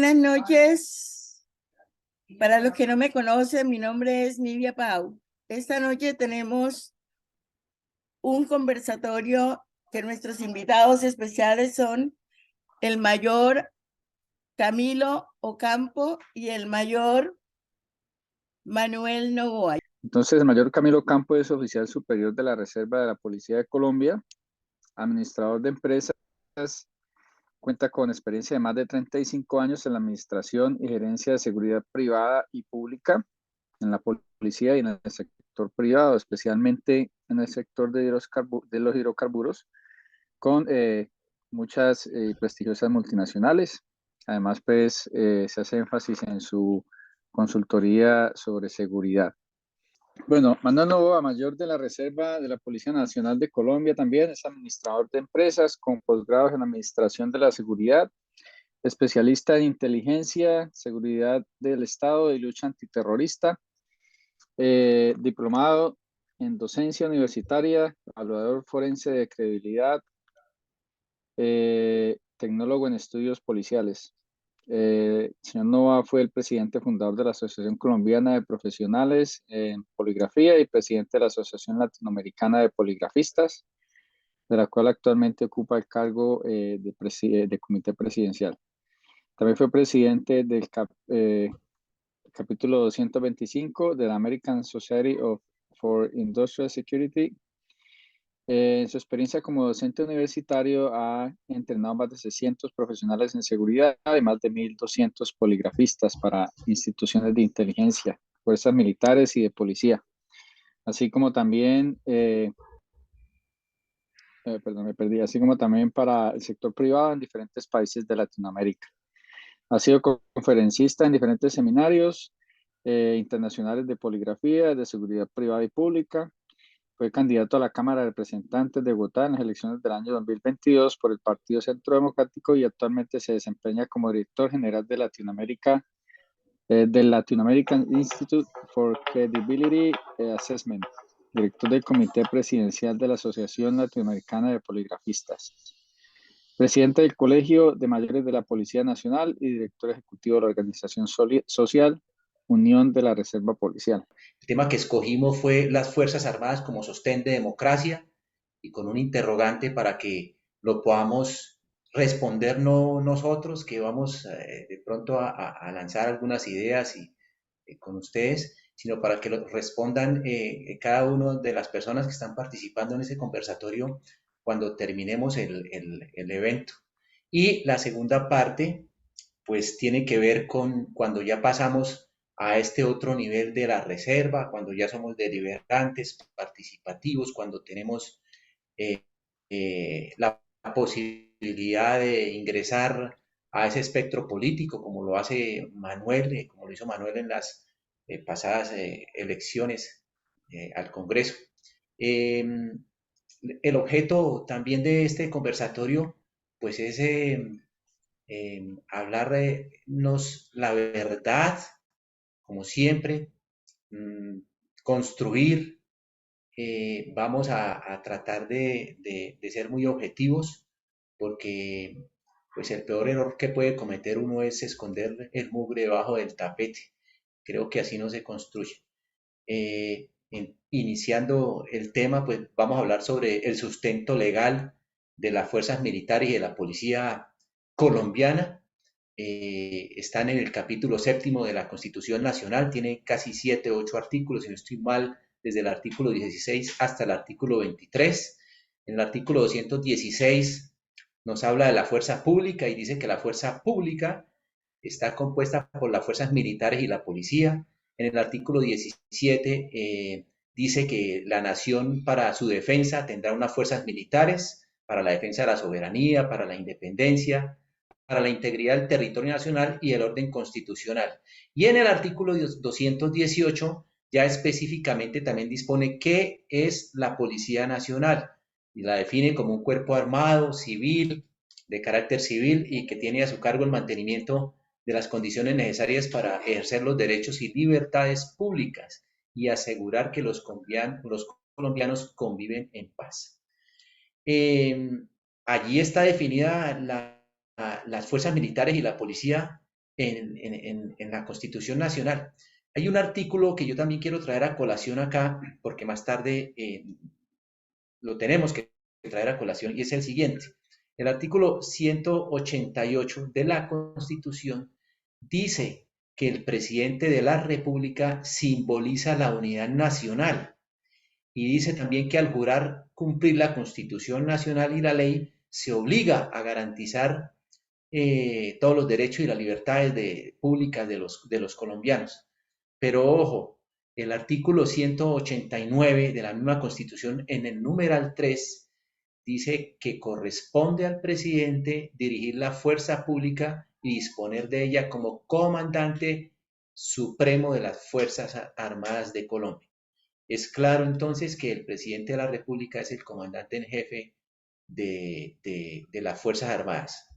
Buenas noches. Para los que no me conocen, mi nombre es Nidia Pau. Esta noche tenemos un conversatorio que nuestros invitados especiales son el mayor Camilo Ocampo y el mayor Manuel Novoa. Entonces, el mayor Camilo Campo es oficial superior de la Reserva de la Policía de Colombia, administrador de empresas, cuenta con experiencia de más de 35 años en la administración y gerencia de seguridad privada y pública en la policía y en el sector privado, especialmente en el sector de los hidrocarburos, con muchas prestigiosas multinacionales. Además, pues, se hace énfasis en su consultoría sobre seguridad. Bueno, Manuel Novoa, mayor de la Reserva de la Policía Nacional de Colombia, también es administrador de empresas con posgrados en Administración de la Seguridad, especialista en inteligencia, seguridad del Estado y lucha antiterrorista, diplomado en docencia universitaria, evaluador forense de credibilidad, tecnólogo en estudios policiales. Señor Nova fue el presidente fundador de la Asociación Colombiana de Profesionales en Poligrafía y presidente de la Asociación Latinoamericana de Poligrafistas, de la cual actualmente ocupa el cargo de comité presidencial. También fue presidente del capítulo 225 de la American Society for Industrial Security. En su experiencia como docente universitario ha entrenado más de 600 profesionales en seguridad y más de 1.200 poligrafistas para instituciones de inteligencia, fuerzas militares y de policía, así como también, perdón, me perdí, así como también para el sector privado en diferentes países de Latinoamérica. Ha sido conferencista en diferentes seminarios internacionales de poligrafía, de seguridad privada y pública. Fue candidato a la Cámara de Representantes de Bogotá en las elecciones del año 2022 por el Partido Centro Democrático y actualmente se desempeña como director general de Latinoamérica, del Latino-American Institute for Credibility Assessment, director del Comité Presidencial de la Asociación Latinoamericana de Poligrafistas, presidente del Colegio de Mayores de la Policía Nacional y director ejecutivo de la organización social Unión de la Reserva Policial. El tema que escogimos fue las Fuerzas Armadas como sostén de democracia y con un interrogante para que lo podamos responder no nosotros, que vamos de pronto a lanzar algunas ideas con ustedes, sino para que lo respondan cada una de las personas que están participando en ese conversatorio cuando terminemos el evento. Y la segunda parte, pues tiene que ver con cuando ya pasamos a este otro nivel de la reserva, cuando ya somos deliberantes, participativos, cuando tenemos la posibilidad de ingresar a ese espectro político, como lo hace Manuel, como lo hizo Manuel en las pasadas elecciones al Congreso. El objeto también de este conversatorio, pues es hablarnos la verdad, como siempre, construir. Vamos a tratar de ser muy objetivos porque pues el peor error que puede cometer uno es esconder el mugre debajo del tapete. Creo que así no se construye. Iniciando el tema, pues vamos a hablar sobre el sustento legal de las fuerzas militares y de la policía colombiana. Están en el capítulo séptimo de la Constitución Nacional, tiene casi 7 o 8 artículos, si no estoy mal, desde el artículo 16 hasta el artículo 23. En el artículo 216 nos habla de la fuerza pública y dice que la fuerza pública está compuesta por las fuerzas militares y la policía. En el artículo 17 dice que la nación para su defensa tendrá unas fuerzas militares para la defensa de la soberanía, para la independencia, para la integridad del territorio nacional y el orden constitucional. Y en el artículo 218 ya específicamente también dispone qué es la Policía Nacional y la define como un cuerpo armado, civil, de carácter civil y que tiene a su cargo el mantenimiento de las condiciones necesarias para ejercer los derechos y libertades públicas y asegurar que los colombianos conviven en paz. Allí está definida las fuerzas militares y la policía en la Constitución Nacional. Hay un artículo que yo también quiero traer a colación acá, porque más tarde lo tenemos que traer a colación, y es el siguiente. El artículo 188 de la Constitución dice que el presidente de la República simboliza la unidad nacional, y dice también que al jurar cumplir la Constitución Nacional y la ley, se obliga a garantizar todos los derechos y las libertades públicas de los colombianos. Pero ojo, el artículo 189 de la misma Constitución, en el numeral 3, dice que corresponde al presidente dirigir la fuerza pública y disponer de ella como comandante supremo de las Fuerzas Armadas de Colombia. Es claro entonces que el presidente de la República es el comandante en jefe de las Fuerzas Armadas.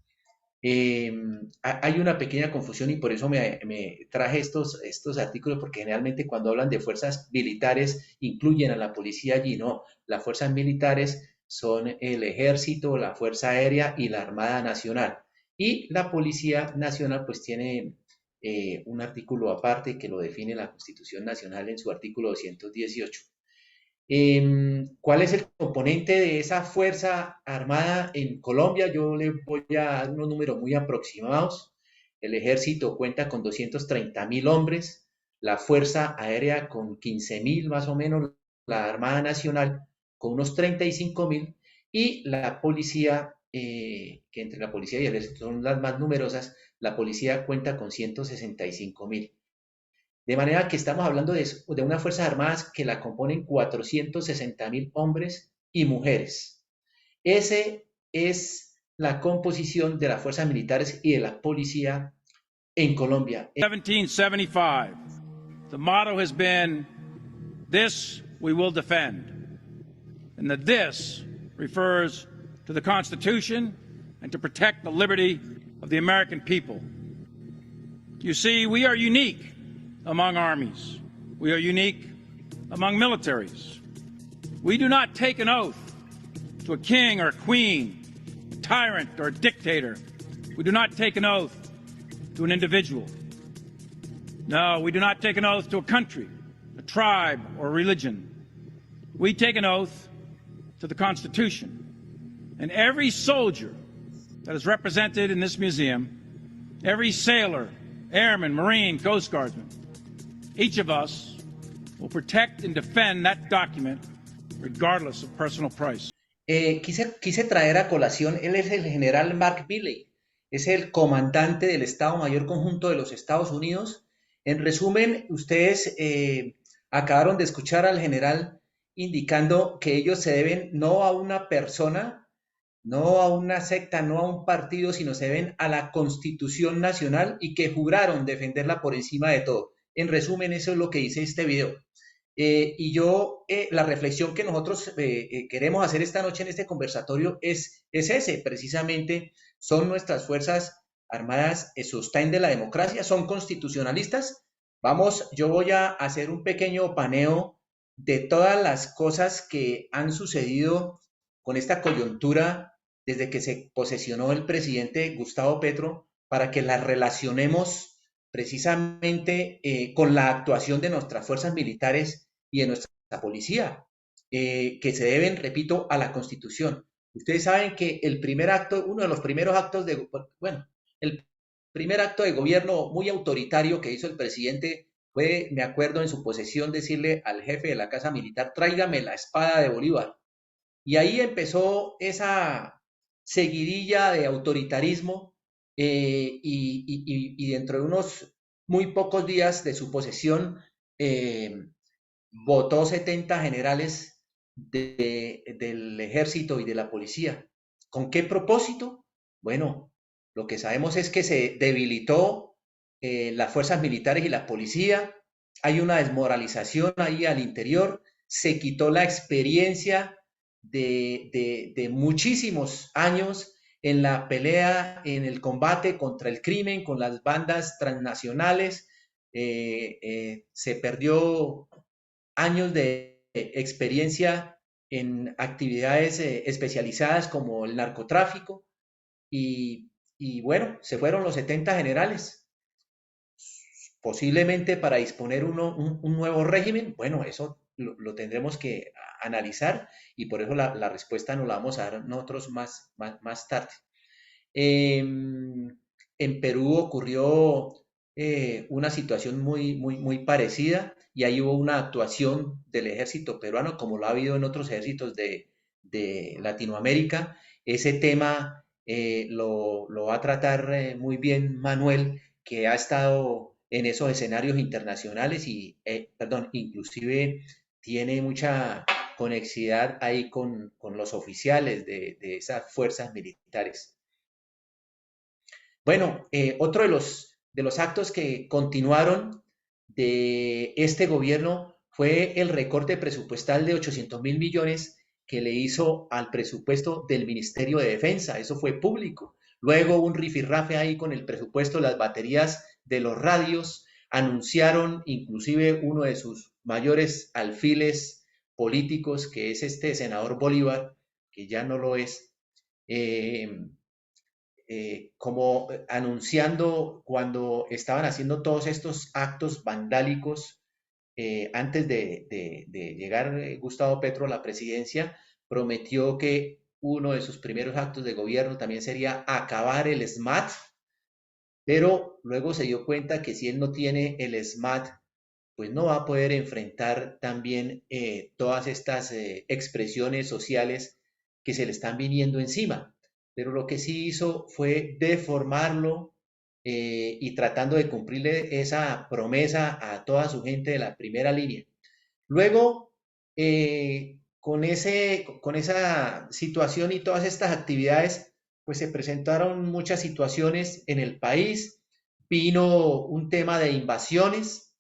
Hay una pequeña confusión y por eso me traje estos artículos, porque generalmente cuando hablan de fuerzas militares incluyen a la policía allí. No, las fuerzas militares son el ejército, la fuerza aérea y la Armada Nacional. Y la Policía Nacional pues tiene un artículo aparte que lo define la Constitución Nacional en su artículo 218. ¿Cuál es el componente de esa Fuerza Armada en Colombia? Yo le voy a dar unos números muy aproximados. El Ejército cuenta con 230.000 hombres, la Fuerza Aérea con 15.000 más o menos, la Armada Nacional con unos 35.000 y la Policía, que entre la Policía y el Ejército son las más numerosas, la Policía cuenta con 165.000. De manera que estamos hablando de unas Fuerzas Armadas que la componen 460.000 hombres y mujeres. Esa es la composición de las fuerzas militares y de la policía en Colombia. 1775, the motto has been, "This we will defend." And the "this" refers to the Constitution and to protect the liberty of the American people. You see, we are unique among armies. We are unique among militaries. We do not take an oath to a king or a queen, a tyrant or a dictator. We do not take an oath to an individual. No, we do not take an oath to a country, a tribe, or a religion. We take an oath to the Constitution. And every soldier that is represented in this museum, every sailor, airman, Marine, Coast Guardsman, each of us will protect and defend that document regardless of personal price. Quise traer a colación, él es el general Mark Milley, es el comandante del Estado Mayor Conjunto de los Estados Unidos. En resumen, ustedes acabaron de escuchar al general indicando que ellos se deben no a una persona, no a una secta, no a un partido, sino se deben a la Constitución Nacional y que juraron defenderla por encima de todo. En resumen, eso es lo que dice este video. La reflexión que nosotros queremos hacer esta noche en este conversatorio es ese, precisamente, son nuestras Fuerzas Armadas el sostén de la democracia, son constitucionalistas. Yo voy a hacer un pequeño paneo de todas las cosas que han sucedido con esta coyuntura desde que se posesionó el presidente Gustavo Petro, para que las relacionemos precisamente con la actuación de nuestras fuerzas militares y de nuestra policía, que se deben, repito, a la Constitución. Ustedes saben que el primer acto, uno de los primeros actos el primer acto de gobierno muy autoritario que hizo el presidente fue, me acuerdo, en su posesión decirle al jefe de la Casa Militar: tráigame la espada de Bolívar. Y ahí empezó esa seguidilla de autoritarismo y dentro de unos muy pocos días de su posesión votó 70 generales del ejército y de la policía. ¿Con qué propósito? Bueno, lo que sabemos es que se debilitó las fuerzas militares y la policía, hay una desmoralización ahí al interior, se quitó la experiencia de muchísimos años en la pelea, en el combate contra el crimen, con las bandas transnacionales, se perdió años de experiencia en actividades especializadas como el narcotráfico y bueno, se fueron los 70 generales. posiblemente para disponer un nuevo régimen. Bueno, eso lo tendremos que analizar y por eso la respuesta nos la vamos a dar nosotros más tarde. En Perú ocurrió una situación muy parecida y ahí hubo una actuación del ejército peruano, como lo ha habido en otros ejércitos de Latinoamérica. Ese tema lo va a tratar muy bien Manuel, que ha estado en esos escenarios internacionales y, perdón, inclusive tiene mucha conexidad ahí con los oficiales de esas fuerzas militares. Bueno, otro de los actos que continuaron de este gobierno fue el recorte presupuestal de 800.000 millones que le hizo al presupuesto del Ministerio de Defensa. Eso fue público. Luego un rifirrafe ahí con el presupuesto de las baterías de los radios. Anunciaron inclusive uno de sus mayores alfiles políticos, que es este senador Bolívar, que ya no lo es, como anunciando cuando estaban haciendo todos estos actos vandálicos antes de llegar Gustavo Petro a la presidencia, prometió que uno de sus primeros actos de gobierno también sería acabar el SMAT, pero luego se dio cuenta que si él no tiene el SMAT, pues no va a poder enfrentar también todas estas expresiones sociales que se le están viniendo encima. Pero lo que sí hizo fue deformarlo y tratando de cumplirle esa promesa a toda su gente de la primera línea. Luego, con esa situación y todas estas actividades, pues se presentaron muchas situaciones en el país. Vino un tema de invasiones,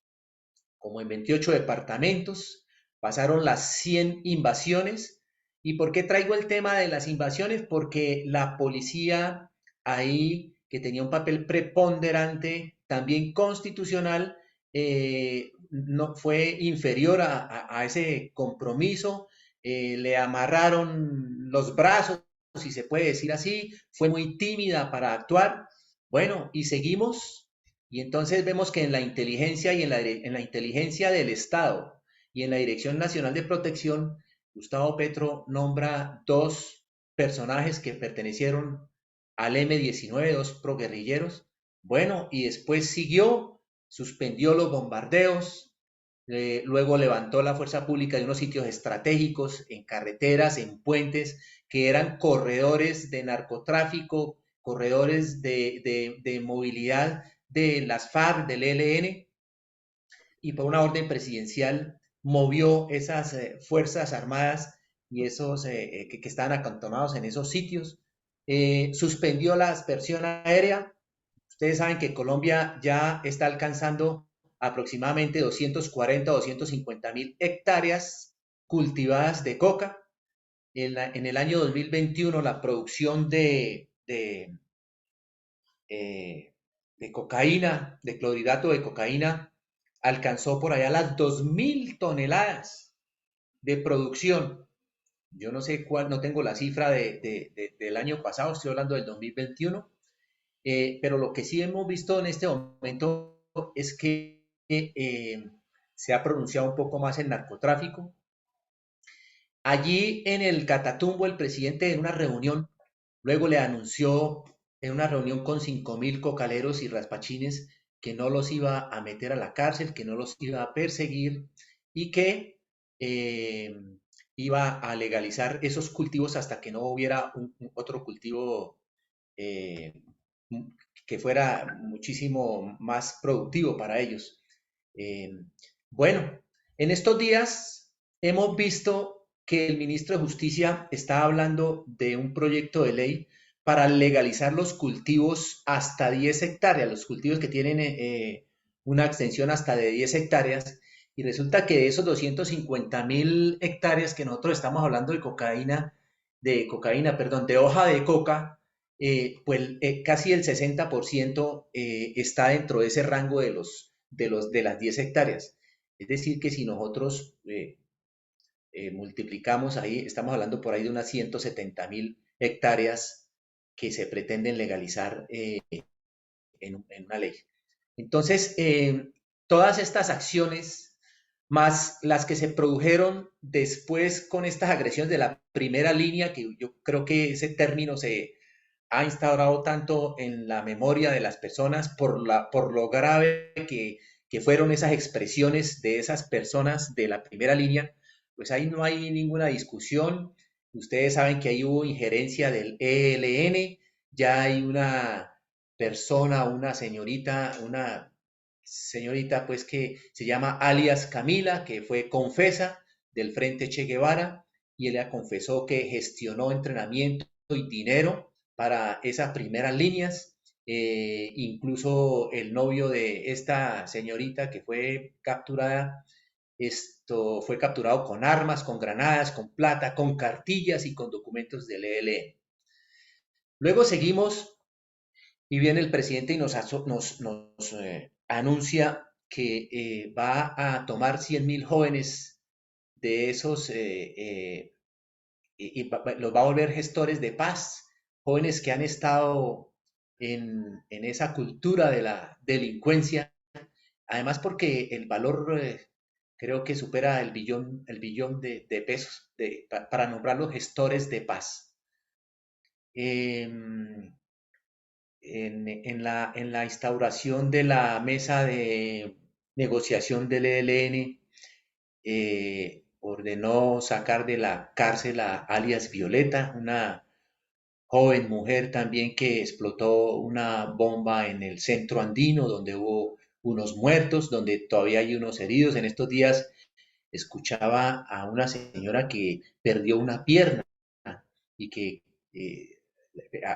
como en 28 departamentos, pasaron las 100 invasiones. ¿Y por qué traigo el tema de las invasiones? Porque la policía ahí, que tenía un papel preponderante, también constitucional, no fue inferior a ese compromiso, le amarraron los brazos, si se puede decir así, fue muy tímida para actuar. Bueno, y seguimos y entonces vemos que en la inteligencia y en la inteligencia del Estado y en la Dirección Nacional de Protección, Gustavo Petro nombra dos personajes que pertenecieron al M-19, dos proguerrilleros. Bueno, y después siguió, suspendió los bombardeos, luego levantó la fuerza pública de unos sitios estratégicos, en carreteras, en puentes, que eran corredores de narcotráfico, corredores de movilidad de las FARC, del ELN, y por una orden presidencial movió esas fuerzas armadas y esos que estaban acantonados en esos sitios, suspendió la aspersión aérea. Ustedes saben que Colombia ya está alcanzando aproximadamente 240 o 250.000 hectáreas cultivadas de coca. En el año 2021 la producción de cocaína, de clorhidrato de cocaína, alcanzó por allá las 2.000 toneladas de producción. Yo no sé cuál, no tengo la cifra del año pasado, estoy hablando del 2021, pero lo que sí hemos visto en este momento es que se ha pronunciado un poco más el narcotráfico. Allí en el Catatumbo, el presidente en una reunión, luego le anunció en una reunión con 5.000 cocaleros y raspachines que no los iba a meter a la cárcel, que no los iba a perseguir y que iba a legalizar esos cultivos hasta que no hubiera otro cultivo que fuera muchísimo más productivo para ellos. Bueno, en estos días hemos visto que el ministro de Justicia está hablando de un proyecto de ley para legalizar los cultivos hasta 10 hectáreas, los cultivos que tienen una extensión hasta de 10 hectáreas, y resulta que de esos 250.000 hectáreas que nosotros estamos hablando de de hoja de coca, pues casi el 60% está dentro de ese rango de las 10 hectáreas. Es decir, que si nosotros multiplicamos ahí, estamos hablando por ahí de unas 170.000 hectáreas que se pretenden legalizar en una ley. Entonces, todas estas acciones, más las que se produjeron después con estas agresiones de la primera línea, que yo creo que ese término se ha instaurado tanto en la memoria de las personas por lo grave que fueron esas expresiones de esas personas de la primera línea, pues ahí no hay ninguna discusión. Ustedes saben que ahí hubo injerencia del ELN, ya hay una persona, una señorita pues que se llama alias Camila, que fue confesa del Frente Che Guevara, y ella confesó que gestionó entrenamiento y dinero para esas primeras líneas. Incluso el novio de esta señorita que fue capturada, esto fue capturado con armas, con granadas, con plata, con cartillas y con documentos del ELN. Luego seguimos y viene el presidente y nos anuncia que va a tomar 100.000 jóvenes de esos y los va a volver gestores de paz, jóvenes que han estado en esa cultura de la delincuencia, además porque el valor creo que supera el billón de pesos para nombrar los gestores de paz. En la instauración de la mesa de negociación del ELN, ordenó sacar de la cárcel a alias Violeta, una joven mujer también que explotó una bomba en el centro andino, donde hubo unos muertos, donde todavía hay unos heridos. En estos días escuchaba a una señora que perdió una pierna y que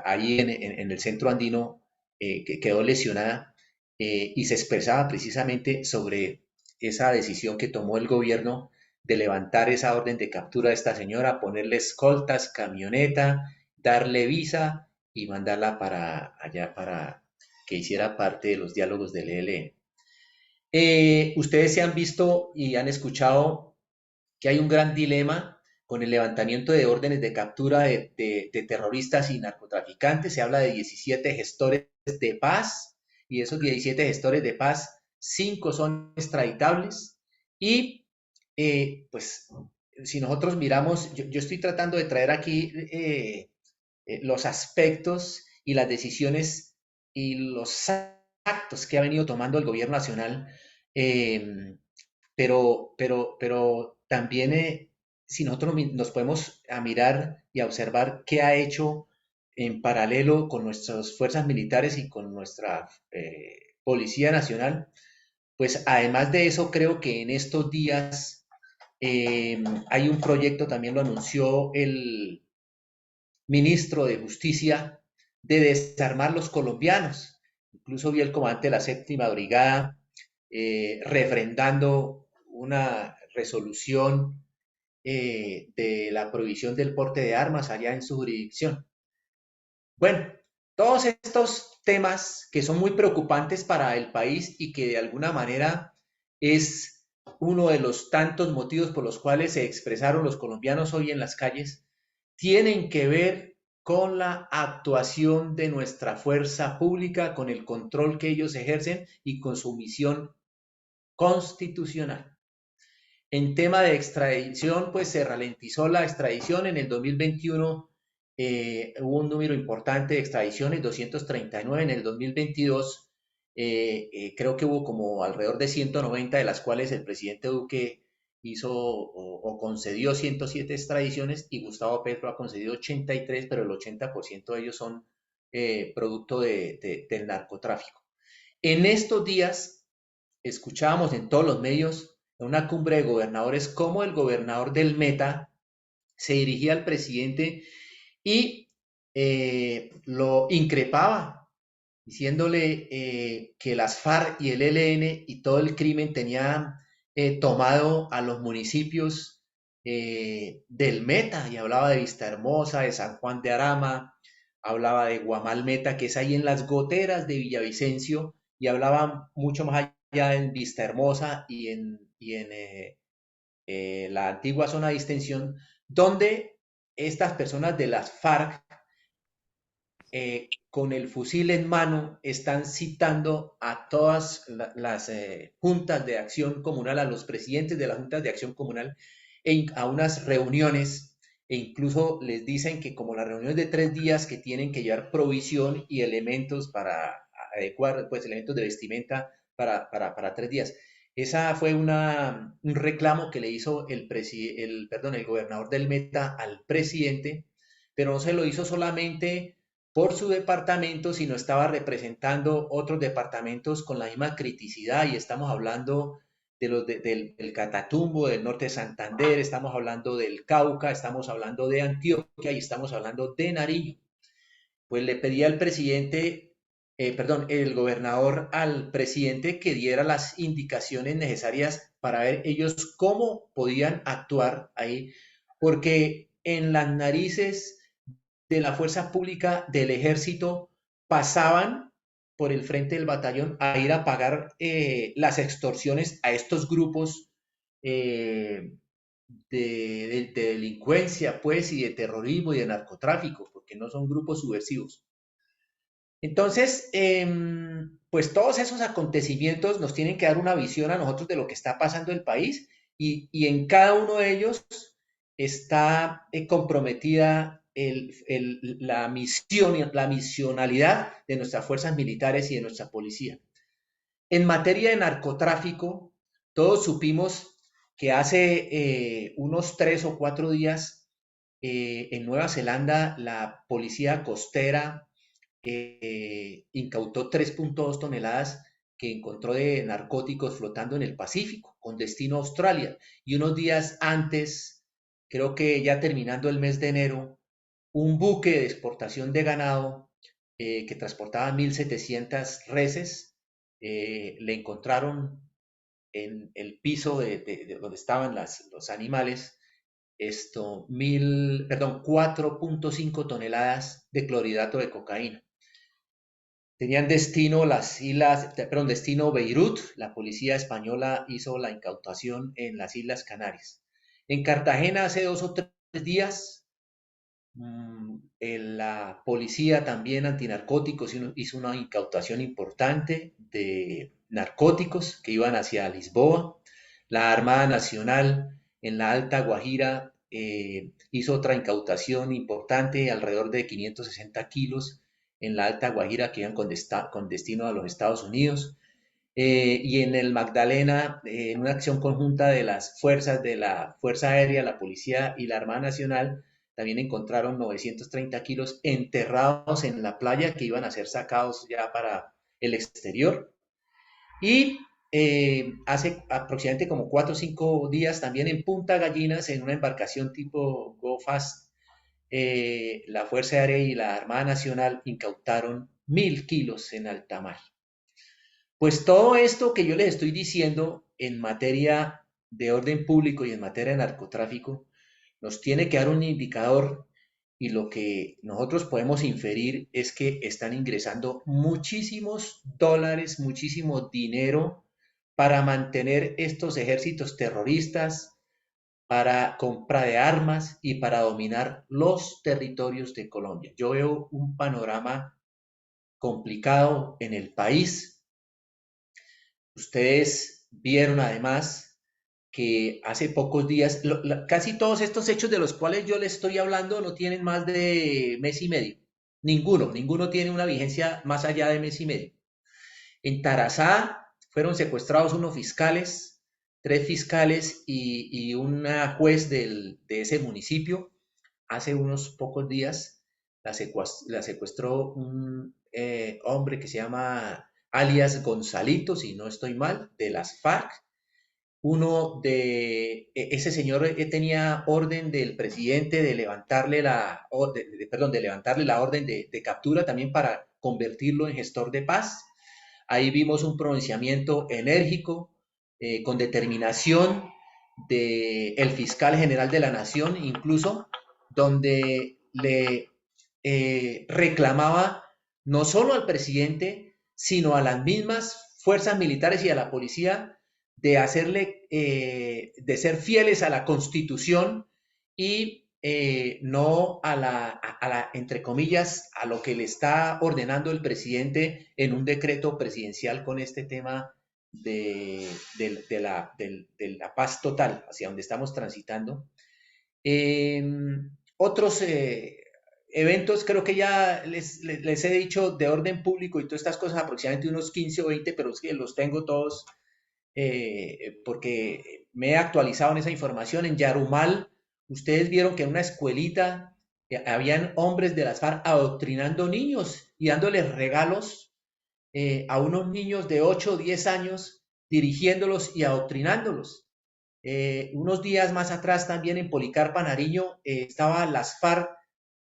ahí en el centro andino que quedó lesionada y se expresaba precisamente sobre esa decisión que tomó el gobierno de levantar esa orden de captura de esta señora, ponerle escoltas, camioneta, darle visa y mandarla para allá para que hiciera parte de los diálogos del ELN. Ustedes se han visto y han escuchado que hay un gran dilema con el levantamiento de órdenes de captura de terroristas y narcotraficantes. Se habla de 17 gestores de paz y de esos 17 gestores de paz, 5 son extraditables. Y pues si nosotros miramos, yo estoy tratando de traer aquí los aspectos y las decisiones y los actos que ha venido tomando el gobierno nacional, pero también si nosotros nos podemos a mirar y a observar qué ha hecho en paralelo con nuestras fuerzas militares y con nuestra Policía Nacional, pues además de eso creo que en estos días hay un proyecto, también lo anunció el ministro de Justicia, de desarmar los colombianos. Incluso vi el comandante de la séptima brigada refrendando una resolución de la prohibición del porte de armas allá en su jurisdicción. Bueno, todos estos temas que son muy preocupantes para el país y que de alguna manera es uno de los tantos motivos por los cuales se expresaron los colombianos hoy en las calles, tienen que ver con la actuación de nuestra fuerza pública, con el control que ellos ejercen y con su misión constitucional. En tema de extradición, pues se ralentizó la extradición. En el 2021 hubo un número importante de extradiciones, 239. En el 2022 creo que hubo como alrededor de 190, de las cuales el presidente Duque hizo o concedió 107 extradiciones y Gustavo Petro ha concedido 83, pero el 80% de ellos son producto del narcotráfico. En estos días escuchábamos en todos los medios en una cumbre de gobernadores como el gobernador del Meta se dirigía al presidente y lo increpaba, diciéndole que las FARC y el ELN y todo el crimen tenían tomado a los municipios del Meta, y hablaba de Vistahermosa, de San Juan de Arama, hablaba de Guamal Meta, que es ahí en las goteras de Villavicencio, y hablaba mucho más allá en Vistahermosa y en la antigua zona de distensión, donde estas personas de las FARC con el fusil en mano están citando a todas las juntas de acción comunal, a los presidentes de las juntas de acción comunal, a unas reuniones, e incluso les dicen que como las reuniones de 3 días, que tienen que llevar provisión y elementos para adecuar, pues elementos de vestimenta para 3 días. Esa fue un reclamo que le hizo el gobernador del Meta al presidente, pero no se lo hizo solamente por su departamento, sino estaba representando otros departamentos con la misma criticidad, y estamos hablando del Catatumbo, del norte de Santander, estamos hablando del Cauca, estamos hablando de Antioquia y estamos hablando de Nariño. Pues le pedía al presidente, el gobernador al presidente que diera las indicaciones necesarias para ver ellos cómo podían actuar ahí, porque en las narices de la fuerza pública del ejército pasaban por el frente del batallón a ir a pagar las extorsiones a estos grupos de delincuencia, pues, y de terrorismo y de narcotráfico, porque no son grupos subversivos. Entonces, pues todos esos acontecimientos nos tienen que dar una visión a nosotros de lo que está pasando en el país, y en cada uno de ellos está comprometida la misión, la misionalidad de nuestras fuerzas militares y de nuestra policía. En materia de narcotráfico, todos supimos que hace unos 3 o 4 días en Nueva Zelanda la policía costera incautó 3.2 toneladas que encontró de narcóticos flotando en el Pacífico con destino a Australia. Y unos días antes, creo que ya terminando el mes de enero, un buque de exportación de ganado que transportaba 1.700 reses, le encontraron en el piso de donde estaban los animales 4.5 toneladas de clorhidrato de cocaína. Tenían destino destino Beirut. La policía española hizo la incautación en las Islas Canarias. En Cartagena hace 2 o 3 días, la policía también antinarcóticos hizo una incautación importante de narcóticos que iban hacia Lisboa. La Armada Nacional en la Alta Guajira hizo otra incautación importante, alrededor de 560 kilos en la Alta Guajira, que iban con destino a los Estados Unidos. Y en el Magdalena, en una acción conjunta de las fuerzas de la Fuerza Aérea, la Policía y la Armada Nacional, también encontraron 930 kilos enterrados en la playa, que iban a ser sacados ya para el exterior. Y hace aproximadamente como 4 o 5 días, también en Punta Gallinas, en una embarcación tipo Go Fast, la Fuerza Aérea y la Armada Nacional incautaron 1.000 kilos en alta mar. Pues todo esto que yo les estoy diciendo en materia de orden público y en materia de narcotráfico nos tiene que dar un indicador, y lo que nosotros podemos inferir es que están ingresando muchísimos dólares, muchísimo dinero para mantener estos ejércitos terroristas, para compra de armas y para dominar los territorios de Colombia. Yo veo un panorama complicado en el país. Ustedes vieron además que hace pocos días, casi todos estos hechos de los cuales yo les estoy hablando no tienen más de mes y medio. Ninguno tiene una vigencia más allá de mes y medio. En Tarazá fueron secuestrados unos fiscales, 3 fiscales y una juez de ese municipio. Hace unos pocos días la secuestró un hombre que se llama alias Gonzalito, si no estoy mal, de las FARC. Ese señor tenía orden del presidente de levantarle la orden de captura, también para convertirlo en gestor de paz. Ahí vimos un pronunciamiento enérgico, con determinación del fiscal general de la Nación, incluso, donde le reclamaba no solo al presidente, sino a las mismas fuerzas militares y a la policía, de ser fieles a la Constitución y no a la, entre comillas, a lo que le está ordenando el presidente en un decreto presidencial con este tema de la paz total, hacia donde estamos transitando. Otros eventos, creo que ya les he dicho de orden público y todas estas cosas, aproximadamente unos 15 o 20, pero es que los tengo todos porque me he actualizado en esa información. En Yarumal, ustedes vieron que en una escuelita habían hombres de las FARC adoctrinando niños y dándoles regalos a unos niños de 8 o 10 años, dirigiéndolos y adoctrinándolos. Unos días más atrás también en Policarpa, Nariño, estaban las FARC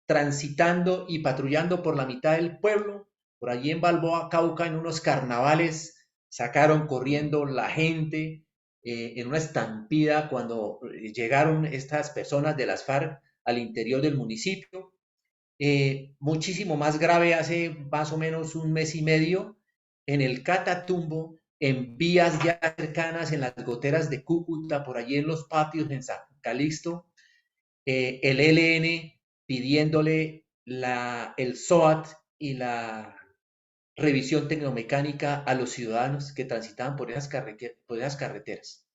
transitando y patrullando por la mitad del pueblo. Por allí en Balboa, Cauca, en unos carnavales, sacaron corriendo la gente en una estampida cuando llegaron estas personas de las FARC al interior del municipio. Muchísimo más grave, hace más o menos un mes y medio, en el Catatumbo, en vías ya cercanas, en las goteras de Cúcuta, por allí en los patios en San Calixto, el ELN pidiéndole el SOAT y la revisión tecnomecánica a los ciudadanos que transitaban por esas carreteras.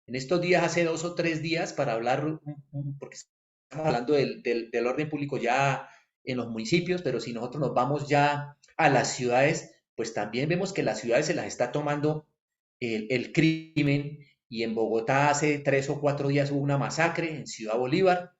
En estos días, hace 2 o 3 días, para hablar, porque estamos hablando del orden público ya en los municipios, pero si nosotros nos vamos ya a las ciudades, pues también vemos que las ciudades se las está tomando el crimen, y en Bogotá hace 3 o 4 días hubo una masacre en Ciudad Bolívar.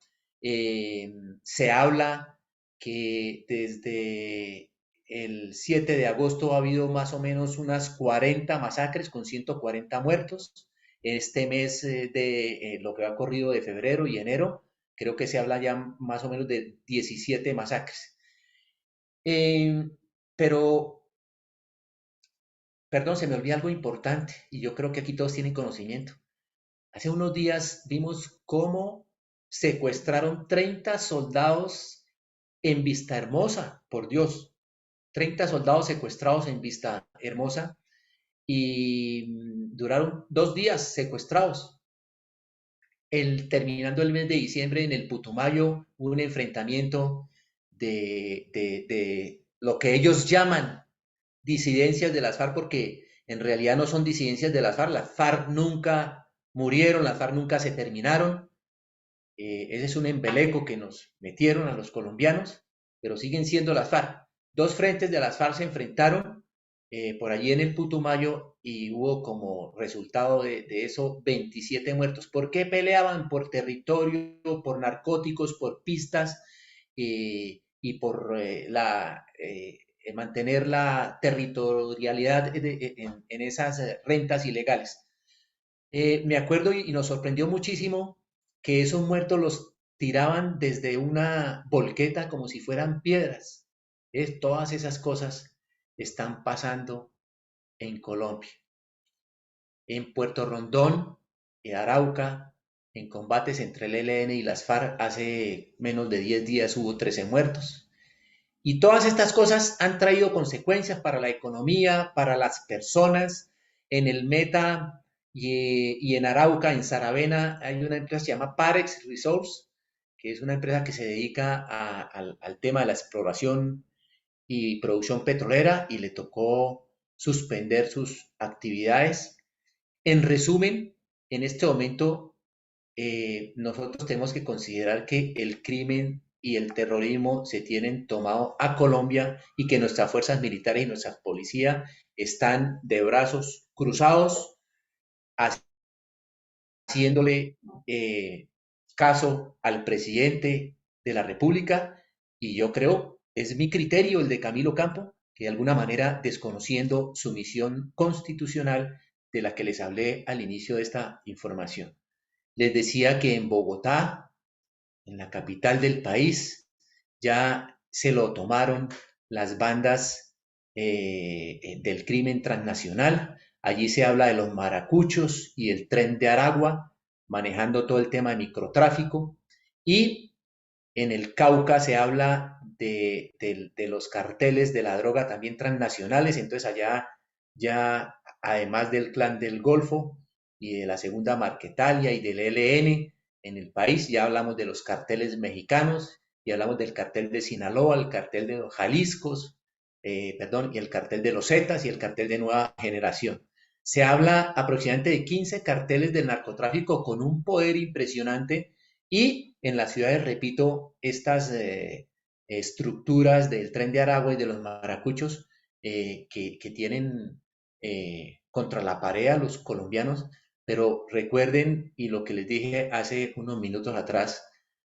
Se habla que desde el 7 de agosto ha habido más o menos unas 40 masacres con 140 muertos. Este mes de lo que ha corrido de febrero y enero, creo que se habla ya más o menos de 17 masacres. Pero, perdón, se me olvidó algo importante y yo creo que aquí todos tienen conocimiento. Hace unos días vimos cómo secuestraron 30 soldados en Vista Hermosa, por Dios, 30 soldados secuestrados en Vista Hermosa y duraron 2 días secuestrados. Terminando el mes de diciembre en el Putumayo, hubo un enfrentamiento de lo que ellos llaman disidencias de las FARC, porque en realidad no son disidencias de las FARC nunca murieron, las FARC nunca se terminaron. Ese es un embeleco que nos metieron a los colombianos, pero siguen siendo las FARC. 2 frentes de las FARC se enfrentaron por allí en el Putumayo y hubo como resultado de eso 27 muertos. ¿Por qué peleaban? Por territorio, por narcóticos, por pistas y por mantener la territorialidad en esas rentas ilegales. Me acuerdo y nos sorprendió muchísimo que esos muertos los tiraban desde una volqueta como si fueran piedras. Todas esas cosas están pasando en Colombia. En Puerto Rondón, en Arauca, en combates entre el ELN y las FARC, hace menos de 10 días hubo 13 muertos. Y todas estas cosas han traído consecuencias para la economía, para las personas. En el Meta y en Arauca, en Saravena, hay una empresa que se llama Parex Resource, que es una empresa que se dedica al tema de la exploración y producción petrolera, y le tocó suspender sus actividades. En resumen, en este momento nosotros tenemos que considerar que el crimen y el terrorismo se tienen tomado a Colombia y que nuestras fuerzas militares y nuestra policía están de brazos cruzados haciéndole caso al presidente de la República, y yo creo, es mi criterio el de Camilo Campo, que de alguna manera desconociendo su misión constitucional de la que les hablé al inicio de esta información. Les decía que en Bogotá, en la capital del país, ya se lo tomaron las bandas del crimen transnacional. Allí se habla de los maracuchos y el tren de Aragua, manejando todo el tema de microtráfico. Y en el Cauca se habla de los carteles de la droga también transnacionales. Entonces allá ya, además del Clan del Golfo y de la Segunda Marquetalia y del ELN, en el país. Ya hablamos de los carteles mexicanos, y hablamos del cartel de Sinaloa, el cartel de los Jaliscos, y el cartel de los Zetas y el cartel de Nueva Generación. Se habla aproximadamente de 15 carteles del narcotráfico con un poder impresionante, y en las ciudades, repito, estas estructuras del Tren de Aragua y de los maracuchos que tienen contra la pared a los colombianos. Pero recuerden, y lo que les dije hace unos minutos atrás,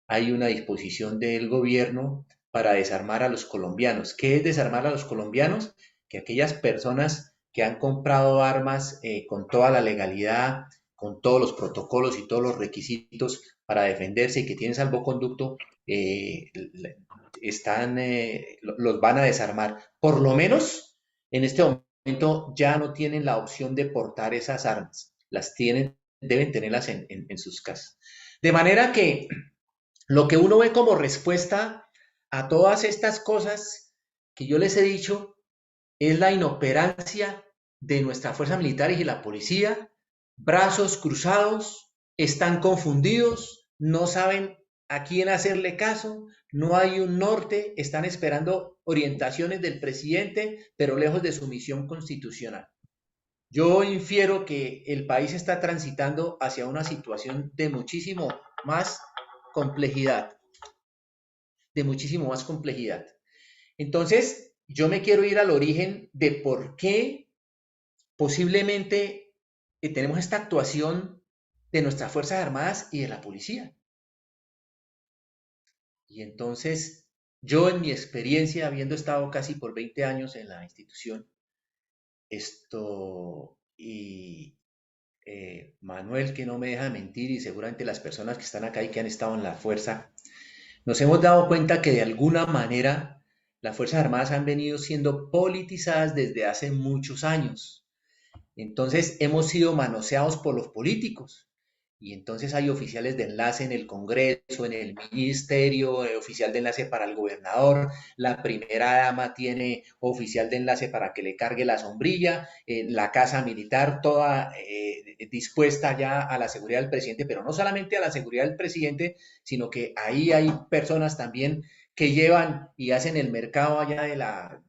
hay una disposición del gobierno para desarmar a los colombianos. ¿Qué es desarmar a los colombianos? Que aquellas personas que han comprado armas con toda la legalidad, con todos los protocolos y todos los requisitos para defenderse y que tienen salvoconducto, los van a desarmar. Por lo menos en este momento ya no tienen la opción de portar esas armas. Las tienen, deben tenerlas en sus casas. De manera que lo que uno ve como respuesta a todas estas cosas que yo les he dicho es la inoperancia de nuestra fuerza militar y la policía, brazos cruzados, están confundidos, no saben a quién hacerle caso, no hay un norte, están esperando orientaciones del presidente, pero lejos de su misión constitucional. Yo infiero que el país está transitando hacia una situación de muchísimo más complejidad, Entonces, yo me quiero ir al origen de por qué posiblemente tenemos esta actuación de nuestras Fuerzas Armadas y de la policía. Y entonces, yo en mi experiencia, habiendo estado casi por 20 años en la institución, Manuel, que no me deja mentir, y seguramente las personas que están acá y que han estado en la fuerza, nos hemos dado cuenta que de alguna manera las Fuerzas Armadas han venido siendo politizadas desde hace muchos años. Entonces hemos sido manoseados por los políticos, y entonces hay oficiales de enlace en el Congreso, en el Ministerio, oficial de enlace para el gobernador, la primera dama tiene oficial de enlace para que le cargue la sombrilla, la casa militar toda dispuesta ya a la seguridad del presidente, pero no solamente a la seguridad del presidente, sino que ahí hay personas también que llevan y hacen el mercado allá de la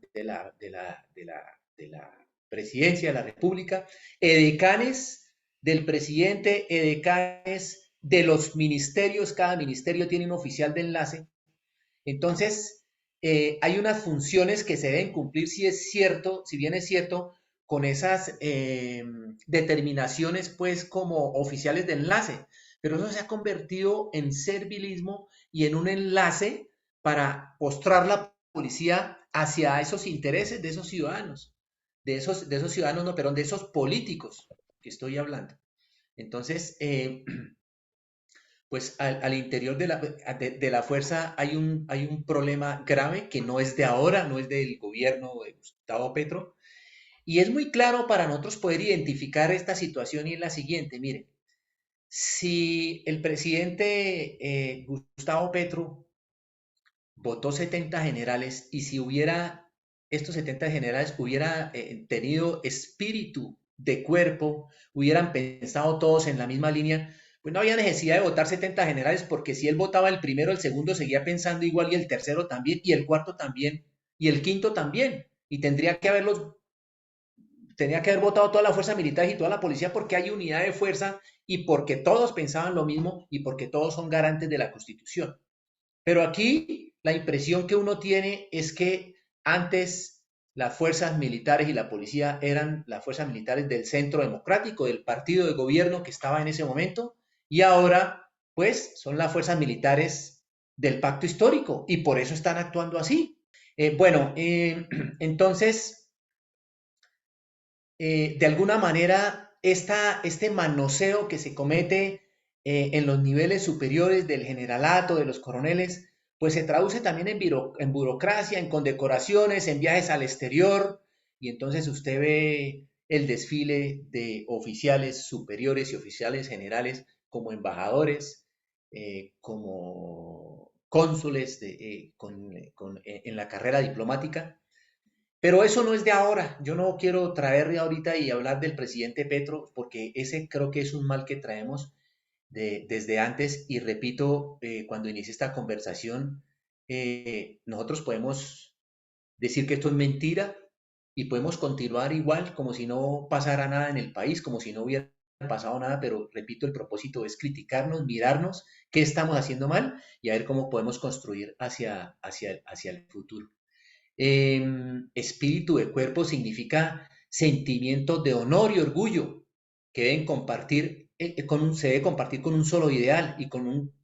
presidencia de la República, edecanes del presidente, edecanes de los ministerios, cada ministerio tiene un oficial de enlace. Entonces, hay unas funciones que se deben cumplir, si bien es cierto, con esas determinaciones, pues, como oficiales de enlace, pero eso se ha convertido en servilismo y en un enlace para postrar la policía hacia esos intereses de esos ciudadanos, de esos ciudadanos, no, perdón, de esos políticos que estoy hablando. Entonces, pues al interior de la fuerza hay un problema grave que no es de ahora, no es del gobierno de Gustavo Petro, y es muy claro para nosotros poder identificar esta situación, y es la siguiente. Miren, si el presidente Gustavo Petro votó 70 generales, y si estos 70 generales hubieran tenido espíritu de cuerpo, hubieran pensado todos en la misma línea, pues no había necesidad de votar 70 generales, porque si él votaba el primero, el segundo seguía pensando igual, y el tercero también, y el cuarto también, y el quinto también, y tenía que haber votado toda la fuerza militar y toda la policía, porque hay unidad de fuerza y porque todos pensaban lo mismo y porque todos son garantes de la Constitución. Pero aquí la impresión que uno tiene es que antes las fuerzas militares y la policía eran las fuerzas militares del Centro Democrático, del partido de gobierno que estaba en ese momento, y ahora pues son las fuerzas militares del pacto histórico, y por eso están actuando así. Entonces, de alguna manera, este manoseo que se comete en los niveles superiores del generalato, de los coroneles, pues se traduce también en burocracia, en condecoraciones, en viajes al exterior, y entonces usted ve el desfile de oficiales superiores y oficiales generales como embajadores, como cónsules en la carrera diplomática. Pero eso no es de ahora. Yo no quiero traer ahorita y hablar del presidente Petro, porque ese creo que es un mal que traemos. desde antes, y repito, cuando inicié esta conversación, nosotros podemos decir que esto es mentira y podemos continuar igual como si no pasara nada en el país, como si no hubiera pasado nada, pero repito, el propósito es criticarnos, mirarnos qué estamos haciendo mal y a ver cómo podemos construir hacia el futuro. Espíritu de cuerpo significa sentimientos de honor y orgullo que deben compartir, se debe compartir con un solo ideal y con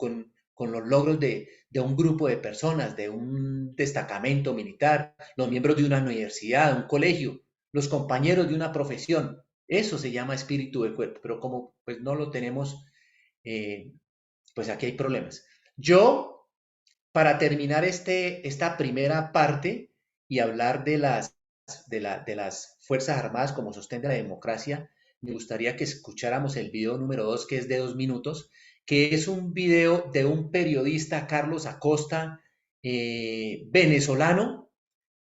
los logros de un grupo de personas, de un destacamento militar, los miembros de una universidad, de un colegio, los compañeros de una profesión. Eso se llama espíritu de cuerpo, pero como pues no lo tenemos, pues aquí hay problemas. Yo, para terminar esta primera parte y hablar de las Fuerzas Armadas como sostén de la democracia, me gustaría que escucháramos el video número 2, que es de 2 minutos, que es un video de un periodista, Carlos Acosta, venezolano,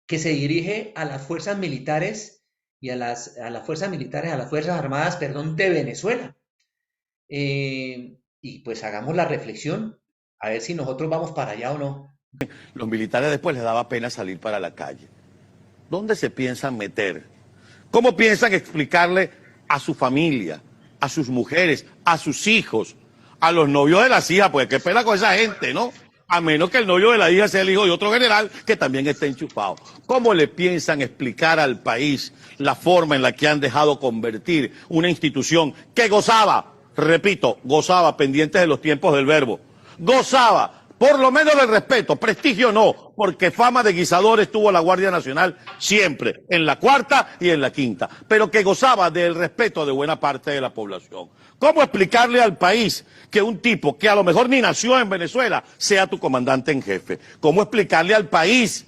que se dirige a las fuerzas militares y a las Fuerzas Armadas, perdón, de Venezuela. Y pues hagamos la reflexión, a ver si nosotros vamos para allá o no. Los militares después les daba pena salir para la calle. ¿Dónde se piensan meter? ¿Cómo piensan explicarle a su familia, a sus mujeres, a sus hijos, a los novios de las hijas? Pues qué pena con esa gente, ¿no? A menos que el novio de la hija sea el hijo de otro general que también esté enchufado. ¿Cómo le piensan explicar al país la forma en la que han dejado convertir una institución que gozaba, repito, gozaba, pendientes de los tiempos del verbo, gozaba por lo menos del respeto, prestigio no, porque fama de guisadores tuvo la Guardia Nacional siempre, en la cuarta y en la quinta, pero que gozaba del respeto de buena parte de la población? ¿Cómo explicarle al país que un tipo que a lo mejor ni nació en Venezuela sea tu comandante en jefe? ¿Cómo explicarle al país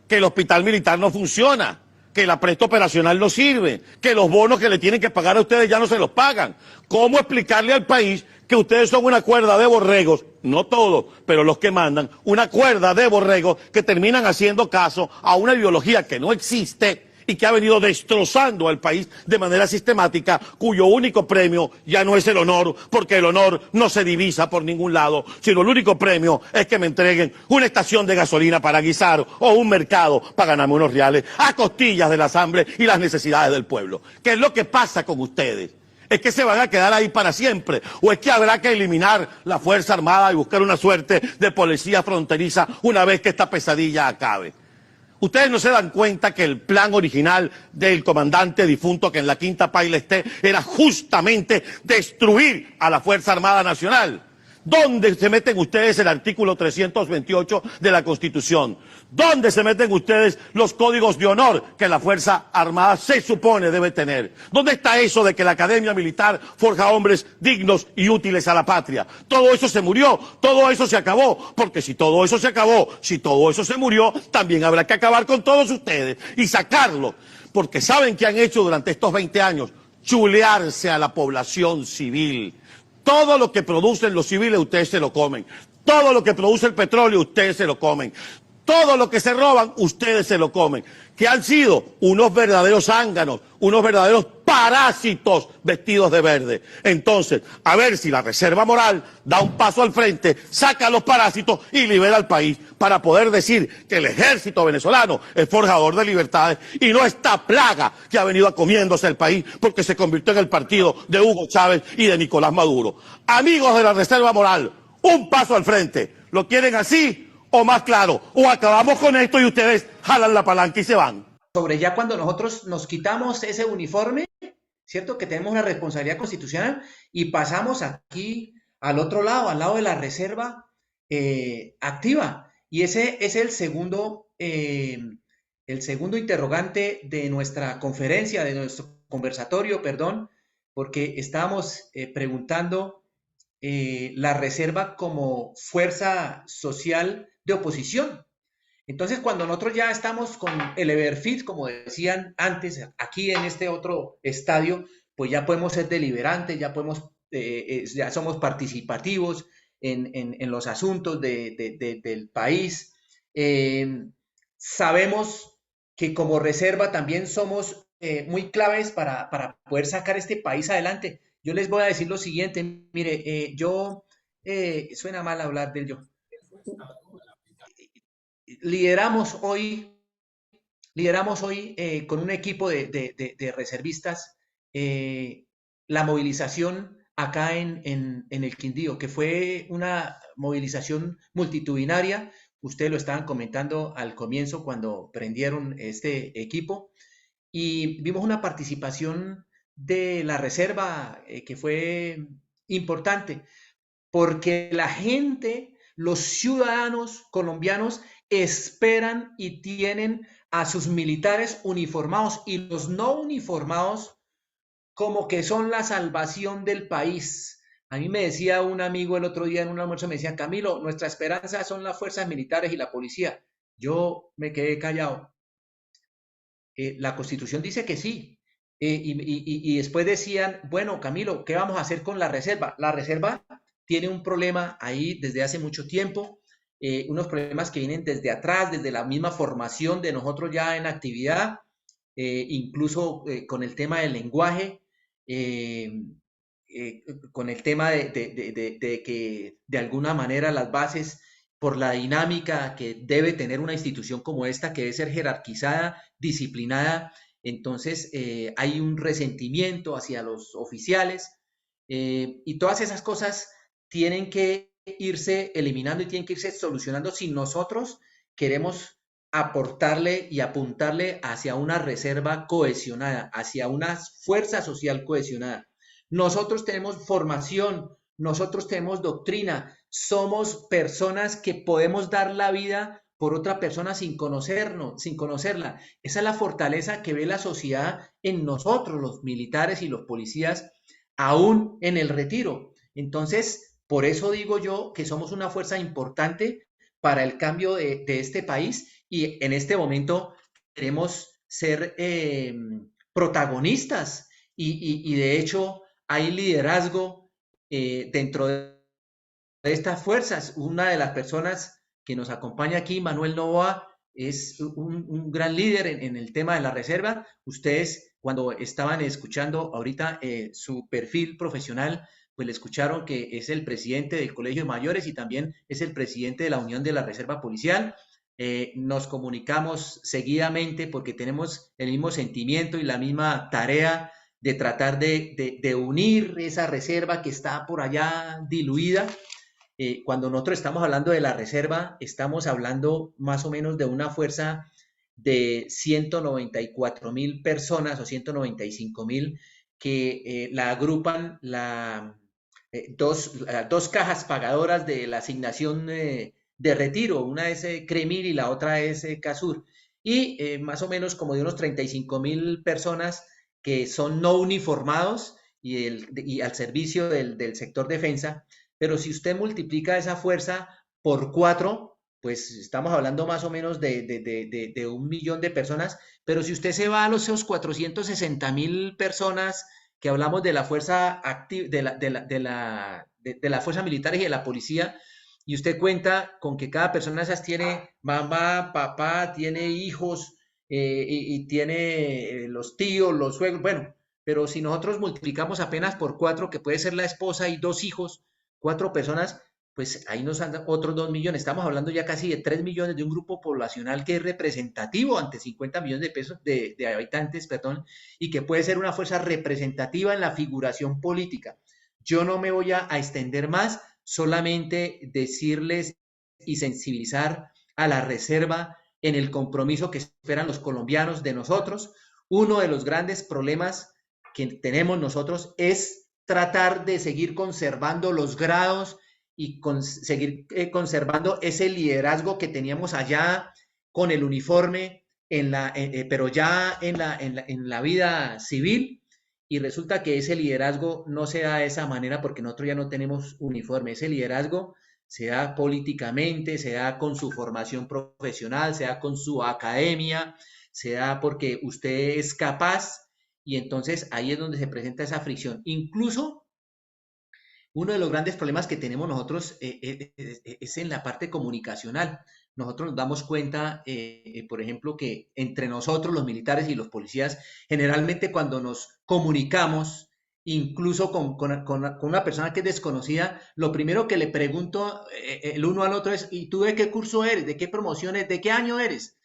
que el hospital militar no funciona, que la presta operacional no sirve, que los bonos que le tienen que pagar a ustedes ya no se los pagan? ¿Cómo explicarle al país que ustedes son una cuerda de borregos, no todos, pero los que mandan, una cuerda de borregos que terminan haciendo caso a una ideología que no existe y que ha venido destrozando al país de manera sistemática, cuyo único premio ya no es el honor, porque el honor no se divisa por ningún lado, sino el único premio es que me entreguen una estación de gasolina para guisar o un mercado para ganarme unos reales a costillas de las hambres y las necesidades del pueblo. ¿Qué es lo que pasa con ustedes? ¿Es que se van a quedar ahí para siempre? ¿O es que habrá que eliminar la Fuerza Armada y buscar una suerte de policía fronteriza una vez que esta pesadilla acabe? Ustedes no se dan cuenta que el plan original del comandante difunto que en la Quinta Paila esté era justamente destruir a la Fuerza Armada Nacional. ¿Dónde se meten ustedes el artículo 328 de la Constitución? ¿Dónde se meten ustedes los códigos de honor que la Fuerza Armada se supone debe tener? ¿Dónde está eso de que la Academia Militar forja hombres dignos y útiles a la patria? Todo eso se murió, todo eso se acabó, porque si todo eso se acabó, si todo eso se murió, también habrá que acabar con todos ustedes y sacarlo, porque ¿saben qué han hecho durante estos 20 años? Chulearse a la población civil. Todo lo que producen los civiles ustedes se lo comen. Todo lo que produce el petróleo ustedes se lo comen. Todo lo que se roban ustedes se lo comen. Que han sido unos verdaderos zánganos, unos verdaderos parásitos vestidos de verde. Entonces, a ver si la Reserva Moral da un paso al frente, saca a los parásitos y libera al país para poder decir que el ejército venezolano es forjador de libertades y no esta plaga que ha venido comiéndose el país porque se convirtió en el partido de Hugo Chávez y de Nicolás Maduro. Amigos de la Reserva Moral, un paso al frente. ¿Lo quieren así o más claro? O acabamos con esto y ustedes jalan la palanca y se van. Sobre ya cuando nosotros nos quitamos ese uniforme, ¿cierto? Que tenemos una responsabilidad constitucional y pasamos aquí al otro lado, al lado de la reserva activa. Y ese es el segundo interrogante de nuestra conferencia, de nuestro conversatorio, perdón, porque estábamos preguntando la reserva como fuerza social de oposición. Entonces, cuando nosotros ya estamos con el Everfit, como decían antes, aquí en este otro estadio, pues ya podemos ser deliberantes, ya podemos, ya somos participativos en los asuntos del país. Sabemos que como reserva también somos muy claves para poder sacar este país adelante. Yo les voy a decir lo siguiente, mire, suena mal hablar del yo. Lideramos hoy con un equipo de reservistas la movilización acá en el Quindío, que fue una movilización multitudinaria. Ustedes lo estaban comentando al comienzo cuando prendieron este equipo y vimos una participación de la reserva que fue importante porque la gente, los ciudadanos colombianos esperan y tienen a sus militares uniformados y los no uniformados como que son la salvación del país. A mí me decía un amigo el otro día en un almuerzo, me decía, Camilo, nuestra esperanza son las fuerzas militares y la policía. Yo me quedé callado. La Constitución dice que sí. Y después decían, bueno, Camilo, ¿qué vamos a hacer con la reserva? La reserva tiene un problema ahí desde hace mucho tiempo, unos problemas que vienen desde atrás, desde la misma formación de nosotros ya en actividad, incluso con el tema del lenguaje, con el tema de que de alguna manera las bases, por la dinámica que debe tener una institución como esta, que debe ser jerarquizada, disciplinada, entonces hay un resentimiento hacia los oficiales y todas esas cosas tienen que irse eliminando y tienen que irse solucionando si nosotros queremos aportarle y apuntarle hacia una reserva cohesionada, hacia una fuerza social cohesionada. Nosotros tenemos formación, nosotros tenemos doctrina, somos personas que podemos dar la vida por otra persona sin conocernos, sin conocerla. Esa es la fortaleza que ve la sociedad en nosotros, los militares y los policías, aún en el retiro. Entonces, por eso digo yo que somos una fuerza importante para el cambio de este país y en este momento queremos ser protagonistas y de hecho hay liderazgo dentro de estas fuerzas. Una de las personas que nos acompaña aquí, Manuel Novoa, es un gran líder en el tema de la reserva. Ustedes, cuando estaban escuchando ahorita su perfil profesional, pues le escucharon que es el presidente del Colegio de Mayores y también es el presidente de la Unión de la Reserva Policial. Nos comunicamos seguidamente porque tenemos el mismo sentimiento y la misma tarea de tratar de unir esa reserva que está por allá diluida. Cuando nosotros estamos hablando de la reserva, estamos hablando más o menos de una fuerza de 194.000 personas o 195.000 que la agrupan dos cajas pagadoras de la asignación de retiro, una es CREMIR y la otra es CASUR, y más o menos como de unos 35.000 personas que son no uniformados y al servicio del sector defensa. Pero si usted multiplica esa fuerza por 4, pues estamos hablando más o menos de 1 millón de personas. Pero si usted se va a esos 460.000 personas que hablamos de la fuerza activa, de la fuerza militar y de la policía, y usted cuenta con que cada persona de esas tiene mamá, papá, tiene hijos y tiene los tíos, los suegros, bueno, pero si nosotros multiplicamos apenas por 4, que puede ser la esposa y 2 hijos, 4 personas, pues ahí nos andan otros 2 millones. Estamos hablando ya casi de 3 millones de un grupo poblacional que es representativo ante 50 millones de pesos de habitantes, perdón, y que puede ser una fuerza representativa en la figuración política. Yo no me voy a extender más, solamente decirles y sensibilizar a la reserva en el compromiso que esperan los colombianos de nosotros. Uno de los grandes problemas que tenemos nosotros es tratar de seguir conservando los grados y seguir conservando ese liderazgo que teníamos allá con el uniforme, pero ya en la vida civil, y resulta que ese liderazgo no se da de esa manera porque nosotros ya no tenemos uniforme. Ese liderazgo se da políticamente, se da con su formación profesional, se da con su academia, se da porque usted es capaz. Y entonces ahí es donde se presenta esa fricción. Incluso uno de los grandes problemas que tenemos nosotros es en la parte comunicacional. Nosotros nos damos cuenta, por ejemplo, que entre nosotros, los militares y los policías, generalmente cuando nos comunicamos incluso con una persona que es desconocida, lo primero que le pregunto el uno al otro es, ¿y tú de qué curso eres? ¿De qué promociones? ¿De qué año eres?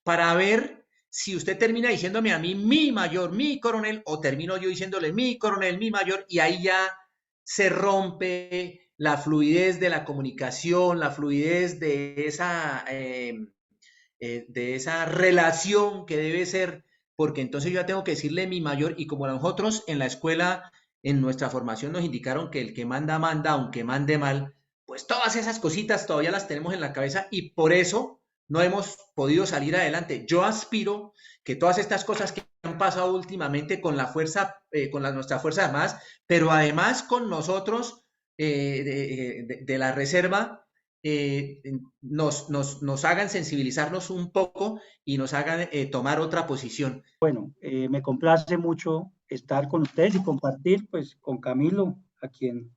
Para ver si usted termina diciéndome a mí mi mayor, mi coronel, o termino yo diciéndole mi coronel, mi mayor, y ahí ya se rompe la fluidez de la comunicación, la fluidez de esa relación que debe ser, porque entonces yo ya tengo que decirle mi mayor, y como nosotros en la escuela, en nuestra formación nos indicaron que el que manda, manda, aunque mande mal, pues todas esas cositas todavía las tenemos en la cabeza y por eso no hemos podido salir adelante. Yo aspiro que todas estas cosas que han pasado últimamente con la fuerza, nuestras Fuerzas Armadas, pero además con nosotros de la Reserva, nos hagan sensibilizarnos un poco y nos hagan tomar otra posición. Bueno, me complace mucho estar con ustedes y compartir pues con Camilo, a quien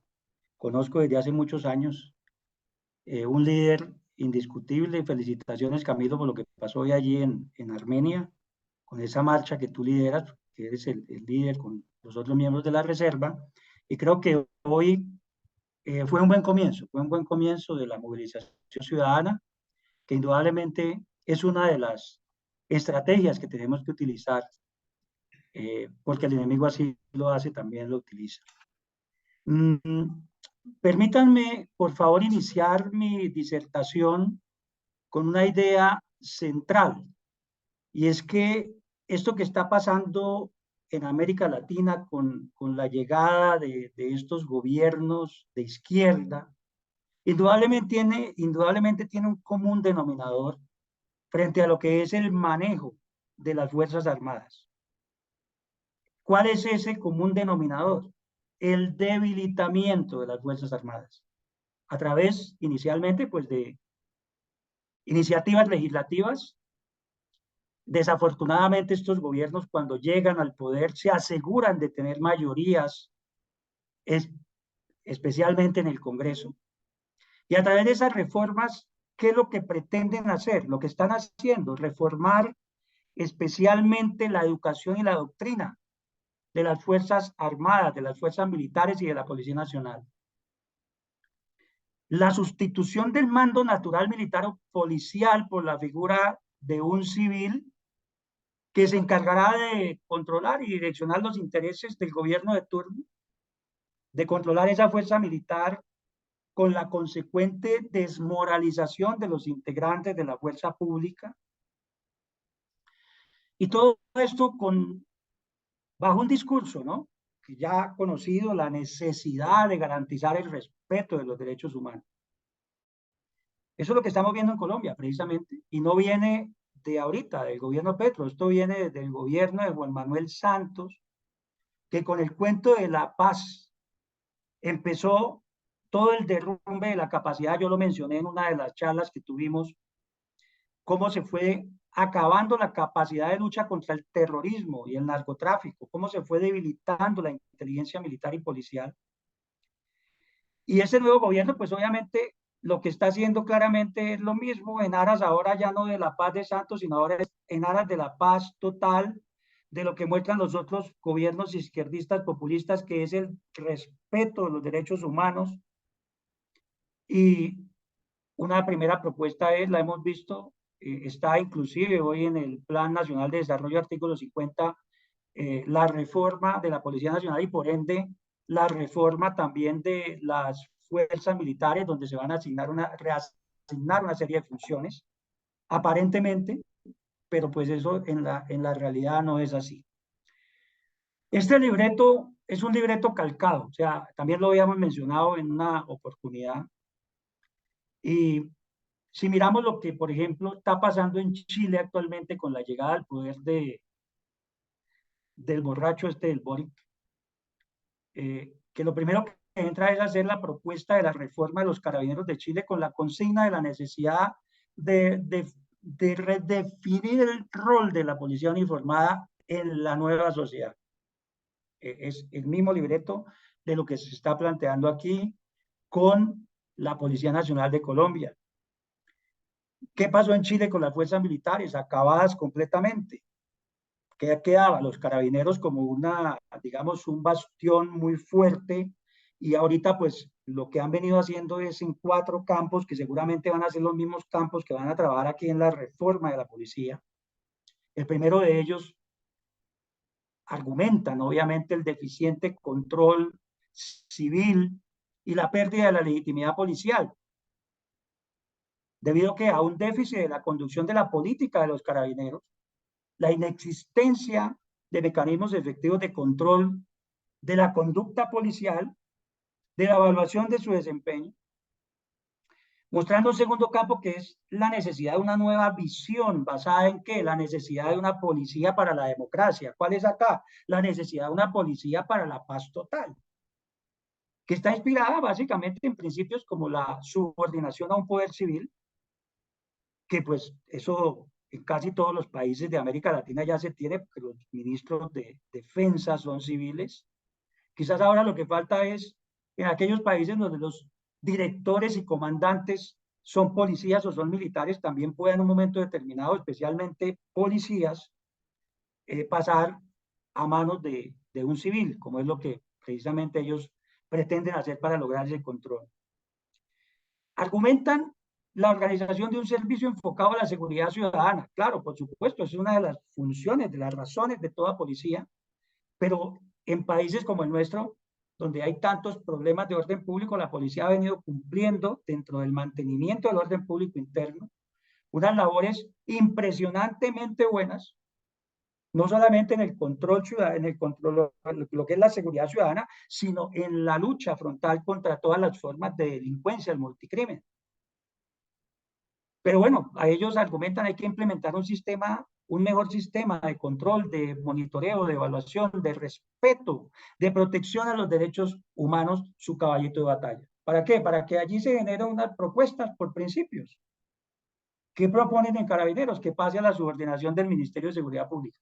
conozco desde hace muchos años, un líder indiscutible. Felicitaciones, Camilo, por lo que pasó hoy allí en Armenia, con esa marcha que tú lideras, que eres el líder con los otros miembros de la Reserva. Y creo que hoy fue un buen comienzo de la movilización ciudadana, que indudablemente es una de las estrategias que tenemos que utilizar, porque el enemigo así lo hace, también lo utiliza. Permítanme, por favor, iniciar mi disertación con una idea central, y es que esto que está pasando en América Latina con la llegada de estos gobiernos de izquierda, indudablemente tiene un común denominador frente a lo que es el manejo de las Fuerzas Armadas. ¿Cuál es ese común denominador? El debilitamiento de las Fuerzas Armadas, a través inicialmente pues de iniciativas legislativas. Desafortunadamente estos gobiernos cuando llegan al poder se aseguran de tener mayorías, especialmente en el Congreso. Y a través de esas reformas, ¿qué es lo que pretenden hacer? Lo que están haciendo, reformar especialmente la educación y la doctrina de las Fuerzas Armadas, de las Fuerzas Militares y de la Policía Nacional. La sustitución del mando natural militar o policial por la figura de un civil que se encargará de controlar y direccionar los intereses del gobierno de turno, de controlar esa fuerza militar con la consecuente desmoralización de los integrantes de la fuerza pública. Y todo esto bajo un discurso, ¿no?, que ya ha conocido, la necesidad de garantizar el respeto de los derechos humanos. Eso es lo que estamos viendo en Colombia, precisamente, y no viene de ahorita, del gobierno Petro, esto viene del gobierno de Juan Manuel Santos, que con el cuento de la paz empezó todo el derrumbe de la capacidad. Yo lo mencioné en una de las charlas que tuvimos, cómo se fue acabando la capacidad de lucha contra el terrorismo y el narcotráfico, cómo se fue debilitando la inteligencia militar y policial. Y ese nuevo gobierno, pues obviamente lo que está haciendo claramente es lo mismo, en aras ahora ya no de la paz de Santos, sino ahora en aras de la paz total, de lo que muestran los otros gobiernos izquierdistas populistas, que es el respeto de los derechos humanos. Y una primera propuesta la hemos visto, está inclusive hoy en el Plan Nacional de Desarrollo, artículo 50, la reforma de la Policía Nacional y por ende la reforma también de las fuerzas militares, donde se van a reasignar una serie de funciones, aparentemente, pero pues eso en la realidad no es así. Este libreto es un libreto calcado, o sea, también lo habíamos mencionado en una oportunidad. Y si miramos lo que, por ejemplo, está pasando en Chile actualmente con la llegada al poder del borracho del Boric, que lo primero que entra es hacer la propuesta de la reforma de los carabineros de Chile con la consigna de la necesidad de redefinir el rol de la policía uniformada en la nueva sociedad. Es el mismo libreto de lo que se está planteando aquí con la Policía Nacional de Colombia. ¿Qué pasó en Chile con las fuerzas militares? Acabadas completamente. que quedaba los carabineros como una, digamos, un bastión muy fuerte, y ahorita pues lo que han venido haciendo es en 4 campos, que seguramente van a ser los mismos campos que van a trabajar aquí en la reforma de la policía. El primero de ellos argumentan obviamente el deficiente control civil y la pérdida de la legitimidad policial, debido que a un déficit de la conducción de la política de los carabineros, la inexistencia de mecanismos efectivos de control de la conducta policial, de la evaluación de su desempeño, mostrando un segundo campo que es la necesidad de una nueva visión basada en qué, la necesidad de una policía para la democracia. ¿Cuál es acá? La necesidad de una policía para la paz total, que está inspirada básicamente en principios como la subordinación a un poder civil, que pues eso en casi todos los países de América Latina ya se tiene, porque los ministros de defensa son civiles. Quizás ahora lo que falta es en aquellos países donde los directores y comandantes son policías o son militares, también pueden en un momento determinado, especialmente policías, pasar a manos de un civil, como es lo que precisamente ellos pretenden hacer para lograr ese control. Argumentan la organización de un servicio enfocado a la seguridad ciudadana. Claro, por supuesto, es una de las funciones, de las razones de toda policía, pero en países como el nuestro, donde hay tantos problemas de orden público, la policía ha venido cumpliendo dentro del mantenimiento del orden público interno unas labores impresionantemente buenas, no solamente en el control ciudadano, en el control, lo que es la seguridad ciudadana, sino en la lucha frontal contra todas las formas de delincuencia, el multicrimen. Pero bueno, a ellos argumentan hay que implementar un sistema, un mejor sistema de control, de monitoreo, de evaluación, de respeto, de protección a los derechos humanos, su caballito de batalla. ¿Para qué? Para que allí se generen unas propuestas por principios. ¿Qué proponen en Carabineros? Que pase a la subordinación del Ministerio de Seguridad Pública.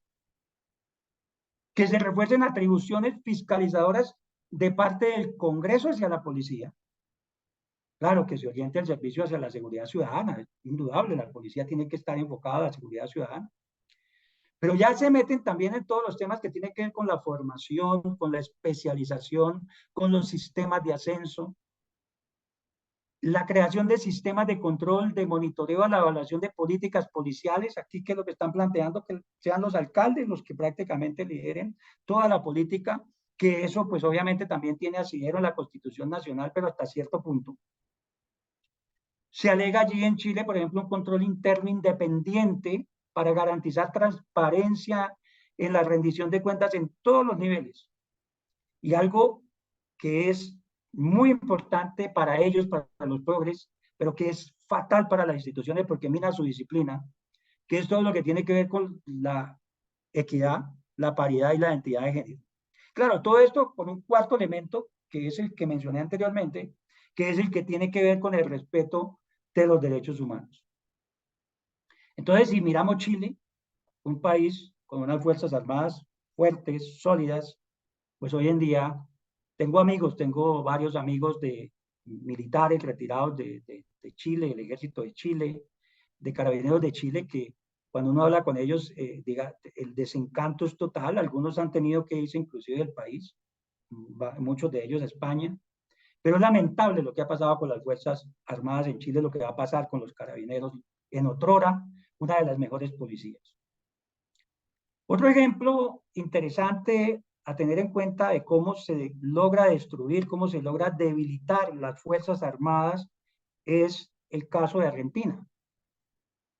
Que se refuercen atribuciones fiscalizadoras de parte del Congreso hacia la policía. Claro, que se oriente el servicio hacia la seguridad ciudadana, es indudable, la policía tiene que estar enfocada a la seguridad ciudadana. Pero ya se meten también en todos los temas que tienen que ver con la formación, con la especialización, con los sistemas de ascenso, la creación de sistemas de control, de monitoreo a la evaluación de políticas policiales. Aquí que es lo que están planteando, que sean los alcaldes los que prácticamente lideren toda la política, que eso pues obviamente también tiene asidero en la Constitución Nacional, pero hasta cierto punto. Se alega allí en Chile, por ejemplo, un control interno independiente para garantizar transparencia en la rendición de cuentas en todos los niveles. Y algo que es muy importante para ellos, para los progres, pero que es fatal para las instituciones porque mina su disciplina, que es todo lo que tiene que ver con la equidad, la paridad y la identidad de género. Claro, todo esto con un cuarto elemento, que es el que mencioné anteriormente, que es el que tiene que ver con el respeto de los derechos humanos. Entonces, si miramos Chile, un país con unas fuerzas armadas fuertes, sólidas, pues hoy en día tengo varios amigos de militares retirados de Chile, del ejército de Chile, de carabineros de Chile, que cuando uno habla con ellos, diga, el desencanto es total. Algunos han tenido que irse inclusive del país, muchos de ellos a España. Pero es lamentable lo que ha pasado con las Fuerzas Armadas en Chile, lo que va a pasar con los carabineros en otrora, una de las mejores policías. Otro ejemplo interesante a tener en cuenta de cómo se logra destruir, cómo se logra debilitar las Fuerzas Armadas es el caso de Argentina.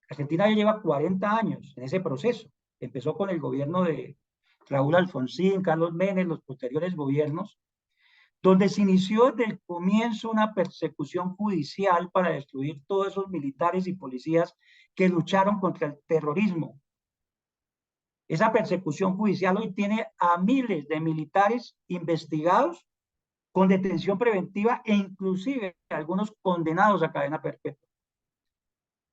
Argentina ya lleva 40 años en ese proceso. Empezó con el gobierno de Raúl Alfonsín, Carlos Menem, los posteriores gobiernos, donde se inició desde el comienzo una persecución judicial para destruir todos esos militares y policías que lucharon contra el terrorismo. Esa persecución judicial hoy tiene a miles de militares investigados con detención preventiva e inclusive algunos condenados a cadena perpetua.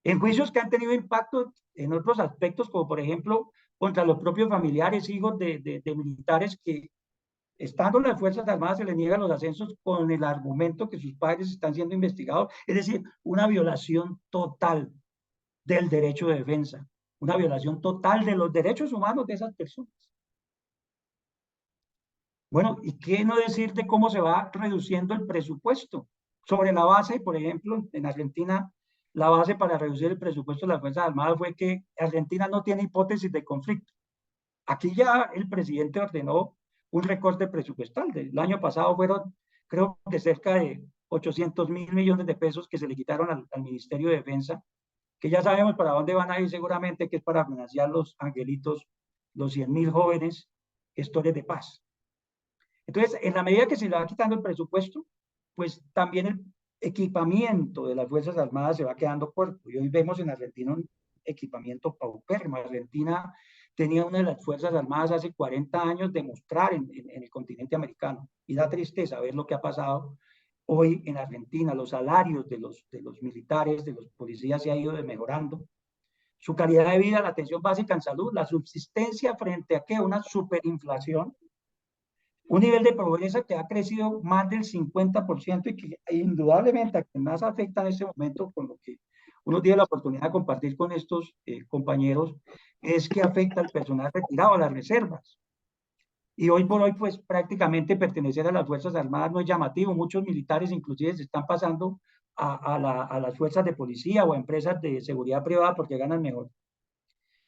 En juicios que han tenido impacto en otros aspectos, como por ejemplo contra los propios familiares, hijos de militares que, estando en las Fuerzas Armadas, se les niegan los ascensos con el argumento que sus padres están siendo investigados, es decir, una violación total del derecho de defensa. una violación total de los derechos humanos de esas personas. Bueno, ¿y qué no decir de cómo se va reduciendo el presupuesto? Sobre la base, por ejemplo, en Argentina, la base para reducir el presupuesto de las Fuerzas Armadas fue que Argentina no tiene hipótesis de conflicto. Aquí ya el presidente ordenó un recorte presupuestal. El año pasado fueron, creo que cerca de 800.000 millones de pesos que se le quitaron al Ministerio de Defensa, que ya sabemos para dónde van a ir seguramente, que es para financiar los angelitos, los 100.000 jóvenes gestores de paz. Entonces, en la medida que se le va quitando el presupuesto, pues también el equipamiento de las Fuerzas Armadas se va quedando corto. Y hoy vemos en Argentina un equipamiento paupérrimo. Argentina tenía una de las Fuerzas Armadas hace 40 años de mostrar en el continente americano. Y da tristeza ver lo que ha pasado hoy en Argentina. Los salarios de los militares, de los policías se ha ido mejorando. Su calidad de vida, la atención básica en salud, la subsistencia frente a ¿qué? Una superinflación. Un nivel de pobreza que ha crecido más del 50% y que indudablemente a quien más afecta en este momento, con lo que uno tiene la oportunidad de compartir con estos compañeros, es que afecta al personal retirado, a las reservas. Y hoy por hoy, pues prácticamente pertenecer a las Fuerzas Armadas no es llamativo. Muchos militares inclusive se están pasando a las fuerzas de policía o a empresas de seguridad privada porque ganan mejor.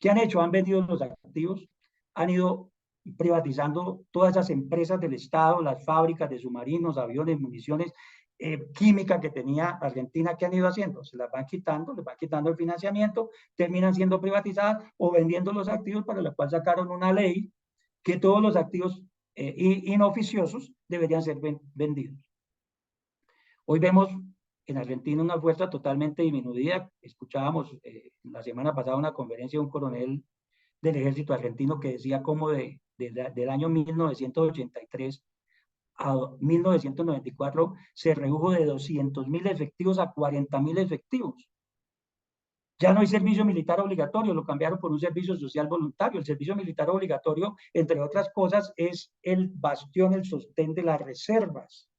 ¿Qué han hecho? Han vendido los activos, han ido privatizando todas esas empresas del Estado, las fábricas de submarinos, aviones, municiones, química que tenía Argentina. ¿Qué han ido haciendo? Se las van quitando, les van quitando el financiamiento, terminan siendo privatizadas o vendiendo los activos, para lo cual sacaron una ley que todos los activos inoficiosos deberían ser vendidos. Hoy vemos en Argentina una fuerza totalmente disminuida. Escuchábamos la semana pasada una conferencia de un coronel del ejército argentino que decía cómo del año 1983 a 1994 se redujo de 200.000 efectivos a 40.000 efectivos. Ya no hay servicio militar obligatorio, lo cambiaron por un servicio social voluntario. El servicio militar obligatorio, entre otras cosas, es el bastión, el sostén de las reservas,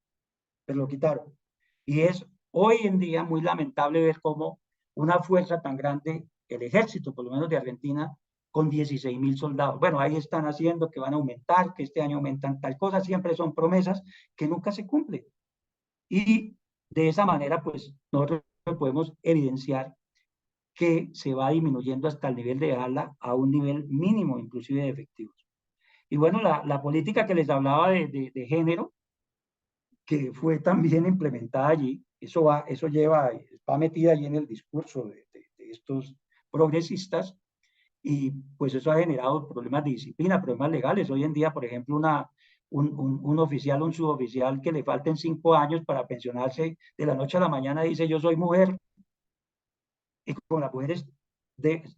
pero lo quitaron. Y es hoy en día muy lamentable ver cómo una fuerza tan grande, el ejército, por lo menos de Argentina, con 16.000 soldados. Bueno, ahí están haciendo que van a aumentar, que este año aumentan tal cosa, siempre son promesas que nunca se cumplen. Y de esa manera, pues, nosotros podemos evidenciar que se va disminuyendo hasta el nivel de dejarla a un nivel mínimo, inclusive de efectivos. Y bueno, la política que les hablaba de género, que fue también implementada allí, eso va metida allí en el discurso de estos progresistas, y pues eso ha generado problemas de disciplina, problemas legales. Hoy en día, por ejemplo, un oficial, un suboficial que le falten 5 años para pensionarse, de la noche a la mañana dice yo soy mujer, y como las mujeres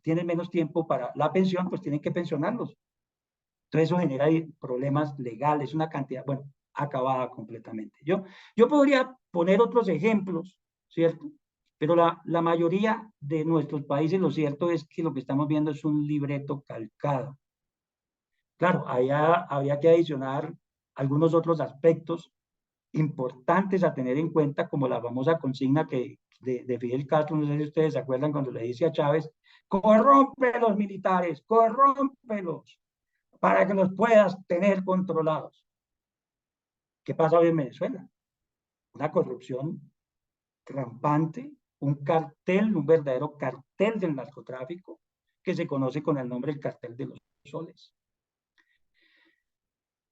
tienen menos tiempo para la pensión, pues tienen que pensionarlos. Entonces eso genera problemas legales, una cantidad, bueno, acabada completamente. Yo podría poner otros ejemplos, ¿cierto? Pero la mayoría de nuestros países, lo cierto es que lo que estamos viendo es un libreto calcado. Claro, habría que adicionar algunos otros aspectos importantes a tener en cuenta, como la famosa consigna de Fidel Castro, no sé si ustedes se acuerdan cuando le dice a Chávez, corrompe los militares, corrómpelos, para que los puedas tener controlados. ¿Qué pasa hoy en Venezuela? Una corrupción rampante, un cartel, un verdadero cartel del narcotráfico, que se conoce con el nombre del cartel de los soles.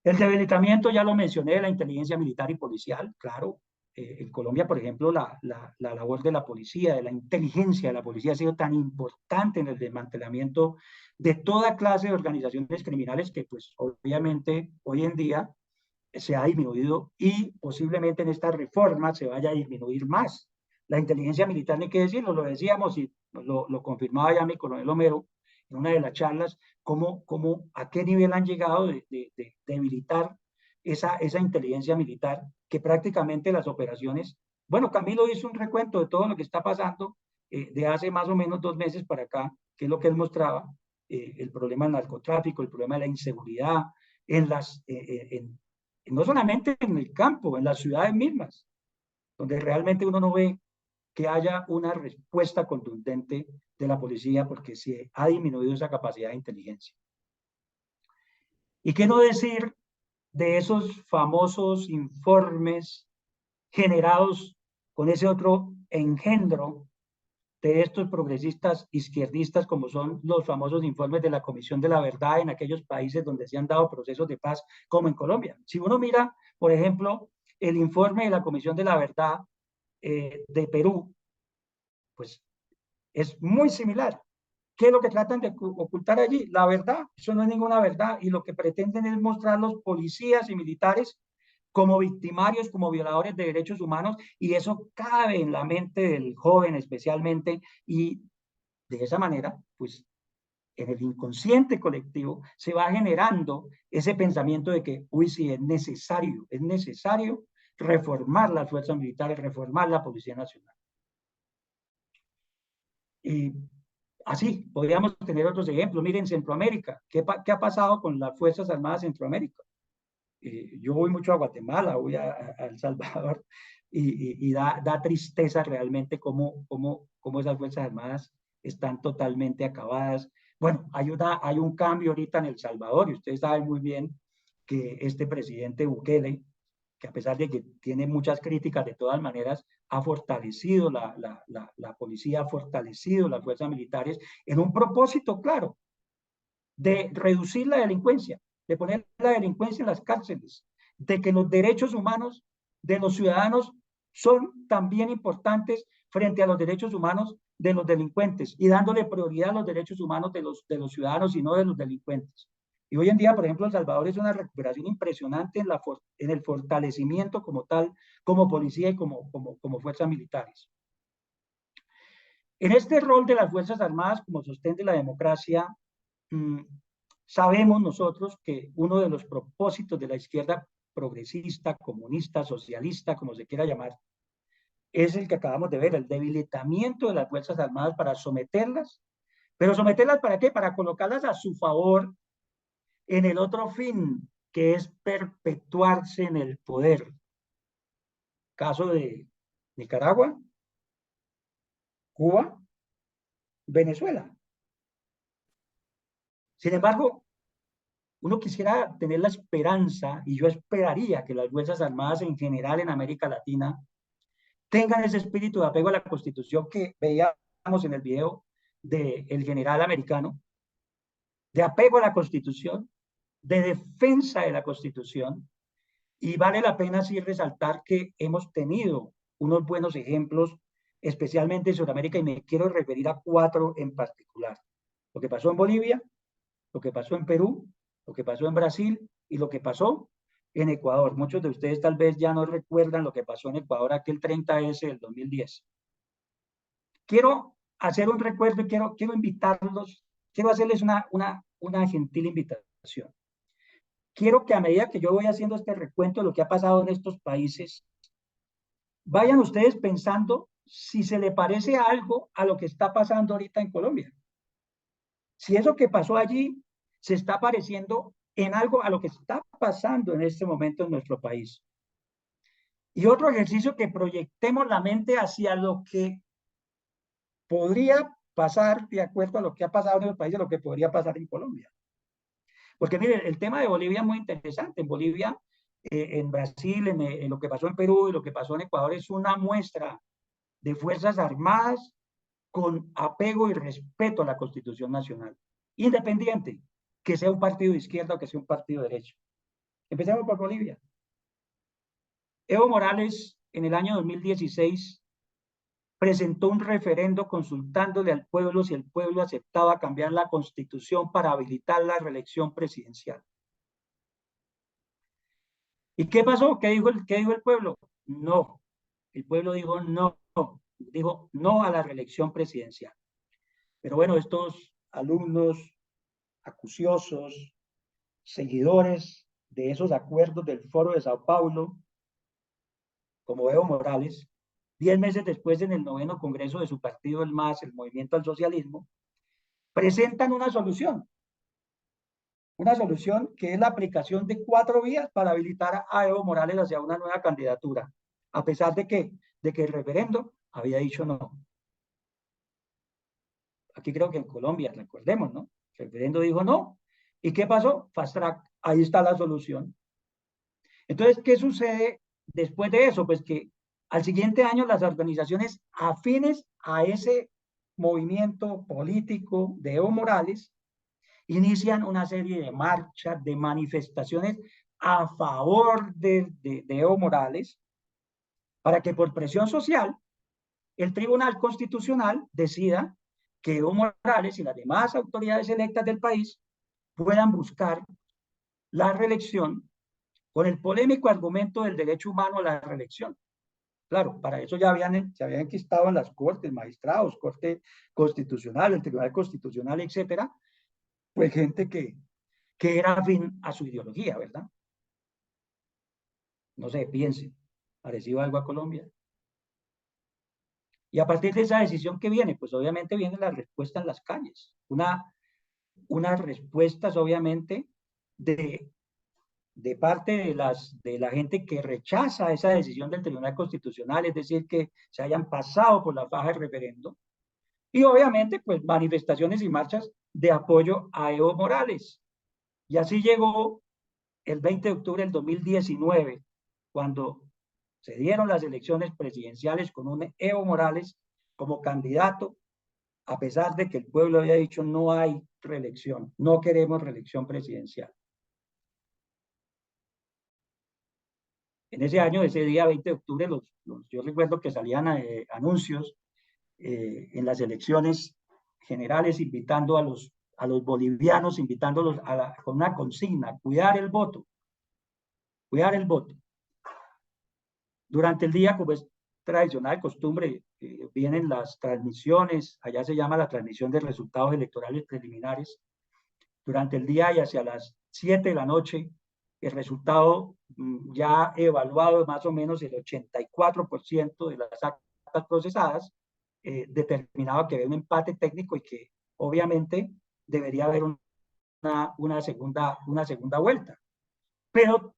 El debilitamiento, ya lo mencioné, de la inteligencia militar y policial, claro. En Colombia, por ejemplo, la labor de la policía, de la inteligencia de la policía ha sido tan importante en el desmantelamiento de toda clase de organizaciones criminales que, pues, obviamente, hoy en día se ha disminuido y posiblemente en esta reforma se vaya a disminuir más. La inteligencia militar, ni qué decirlo, lo decíamos y lo confirmaba ya mi coronel Homero en una de las charlas, a qué nivel han llegado de debilitar esa inteligencia militar, que prácticamente las operaciones, bueno, Camilo hizo un recuento de todo lo que está pasando de hace más o menos 2 meses para acá, que es lo que él mostraba, el problema del narcotráfico, el problema de la inseguridad, no solamente en el campo, en las ciudades mismas, donde realmente uno no ve que haya una respuesta contundente de la policía porque se ha disminuido esa capacidad de inteligencia. ¿Y qué no decir de esos famosos informes generados con ese otro engendro de estos progresistas izquierdistas, como son los famosos informes de la Comisión de la Verdad en aquellos países donde se han dado procesos de paz, como en Colombia? Si uno mira, por ejemplo, el informe de la Comisión de la Verdad de Perú, pues es muy similar. ¿Qué es lo que tratan de ocultar allí? La verdad. Eso no es ninguna verdad. Y lo que pretenden es mostrar a los policías y militares como victimarios, como violadores de derechos humanos, y eso cabe en la mente del joven especialmente, y de esa manera, pues en el inconsciente colectivo se va generando ese pensamiento de que, uy, sí, es necesario reformar las fuerzas militares, reformar la Policía Nacional. Y así, podríamos tener otros ejemplos. Miren, Centroamérica, ¿qué ha pasado con las Fuerzas Armadas de Centroamérica? Yo voy mucho a Guatemala, voy a El Salvador, y da tristeza realmente cómo esas Fuerzas Armadas están totalmente acabadas. Bueno, hay un cambio ahorita en El Salvador, y ustedes saben muy bien que este presidente Bukele, que a pesar de que tiene muchas críticas, de todas maneras ha fortalecido la policía, ha fortalecido las fuerzas militares en un propósito claro de reducir la delincuencia, de poner la delincuencia en las cárceles, de que los derechos humanos de los ciudadanos son también importantes frente a los derechos humanos de los delincuentes y dándole prioridad a los derechos humanos de los ciudadanos y no de los delincuentes. Y hoy en día, por ejemplo, El Salvador es una recuperación impresionante en el fortalecimiento como tal, como policía y como fuerzas militares. En este rol de las Fuerzas Armadas como sostén de la democracia, sabemos nosotros que uno de los propósitos de la izquierda progresista, comunista, socialista, como se quiera llamar, es el que acabamos de ver, el debilitamiento de las Fuerzas Armadas para someterlas. ¿Pero someterlas para qué? Para colocarlas a su favor en el otro fin, que es perpetuarse en el poder. Caso de Nicaragua, Cuba, Venezuela. Sin embargo, uno quisiera tener la esperanza, y yo esperaría que las Fuerzas Armadas en general en América Latina tengan ese espíritu de apego a la Constitución que veíamos en el video del general americano, de apego a la Constitución, de defensa de la Constitución, y vale la pena sí resaltar que hemos tenido unos buenos ejemplos, especialmente en Sudamérica, y me quiero referir a 4 en particular. Lo que pasó en Bolivia, lo que pasó en Perú, lo que pasó en Brasil y lo que pasó en Ecuador. Muchos de ustedes tal vez ya no recuerdan lo que pasó en Ecuador aquel 30S del 2010. Quiero hacer un recuerdo y quiero invitarlos, quiero hacerles una gentil invitación. Quiero que a medida que yo voy haciendo este recuento de lo que ha pasado en estos países, vayan ustedes pensando si se le parece algo a lo que está pasando ahorita en Colombia. Si eso que pasó allí se está pareciendo en algo a lo que está pasando en este momento en nuestro país. Y otro ejercicio, que proyectemos la mente hacia lo que podría pasar de acuerdo a lo que ha pasado en el país, lo que podría pasar en Colombia. Porque mire, el tema de Bolivia es muy interesante. En Bolivia, en Brasil, en lo que pasó en Perú y lo que pasó en Ecuador es una muestra de Fuerzas Armadas con apego y respeto a la Constitución Nacional, independiente que sea un partido de izquierda o que sea un partido de derecha. Empecemos por Bolivia. Evo Morales, en el año 2016, presentó un referendo consultándole al pueblo si el pueblo aceptaba cambiar la Constitución para habilitar la reelección presidencial. ¿Y qué pasó? ¿Qué dijo el pueblo? No. El pueblo dijo no a la reelección presidencial. Pero bueno, estos alumnos acuciosos, seguidores de esos acuerdos del Foro de Sao Paulo, como Evo Morales, 10 meses después, en el 9º Congreso de su partido, el MAS, el Movimiento al Socialismo, presentan una solución que es la aplicación de 4 vías para habilitar a Evo Morales hacia una nueva candidatura, a pesar de que el referendo había dicho no. Aquí creo que en Colombia, recordemos, ¿no? El referendo dijo no. ¿Y qué pasó? Fast track, ahí está la solución. Entonces, ¿qué sucede después de eso? Pues que al siguiente año las organizaciones afines a ese movimiento político de Evo Morales inician una serie de marchas, de manifestaciones a favor de Evo Morales, para que por presión social el Tribunal Constitucional decida que Evo Morales y las demás autoridades electas del país puedan buscar la reelección con el polémico argumento del derecho humano a la reelección. Claro, para eso ya se habían enquistado en las cortes, magistrados, corte constitucional, el Tribunal Constitucional, etcétera, pues gente que era afín a su ideología, ¿verdad? No sé, piensen, parecido algo a Colombia. Y a partir de esa decisión que viene, pues obviamente viene la respuesta en las calles. Unas respuestas, obviamente, de parte de la gente que rechaza esa decisión del Tribunal Constitucional, es decir, que se hayan pasado por la faja del referendo. Y obviamente, pues manifestaciones y marchas de apoyo a Evo Morales. Y así llegó el 20 de octubre del 2019, cuando se dieron las elecciones presidenciales con un Evo Morales como candidato, a pesar de que el pueblo había dicho no hay reelección, no queremos reelección presidencial. En ese año, ese día 20 de octubre, yo recuerdo que salían anuncios en las elecciones generales invitando a los bolivianos, invitándolos con una consigna, cuidar el voto, cuidar el voto. Durante el día, como es tradicional, costumbre, vienen las transmisiones, allá se llama la transmisión de resultados electorales preliminares. Durante el día y hacia las 7 de la noche, el resultado ya evaluado más o menos el 84% de las actas procesadas, determinaba que había un empate técnico y que obviamente debería haber una segunda vuelta. Pero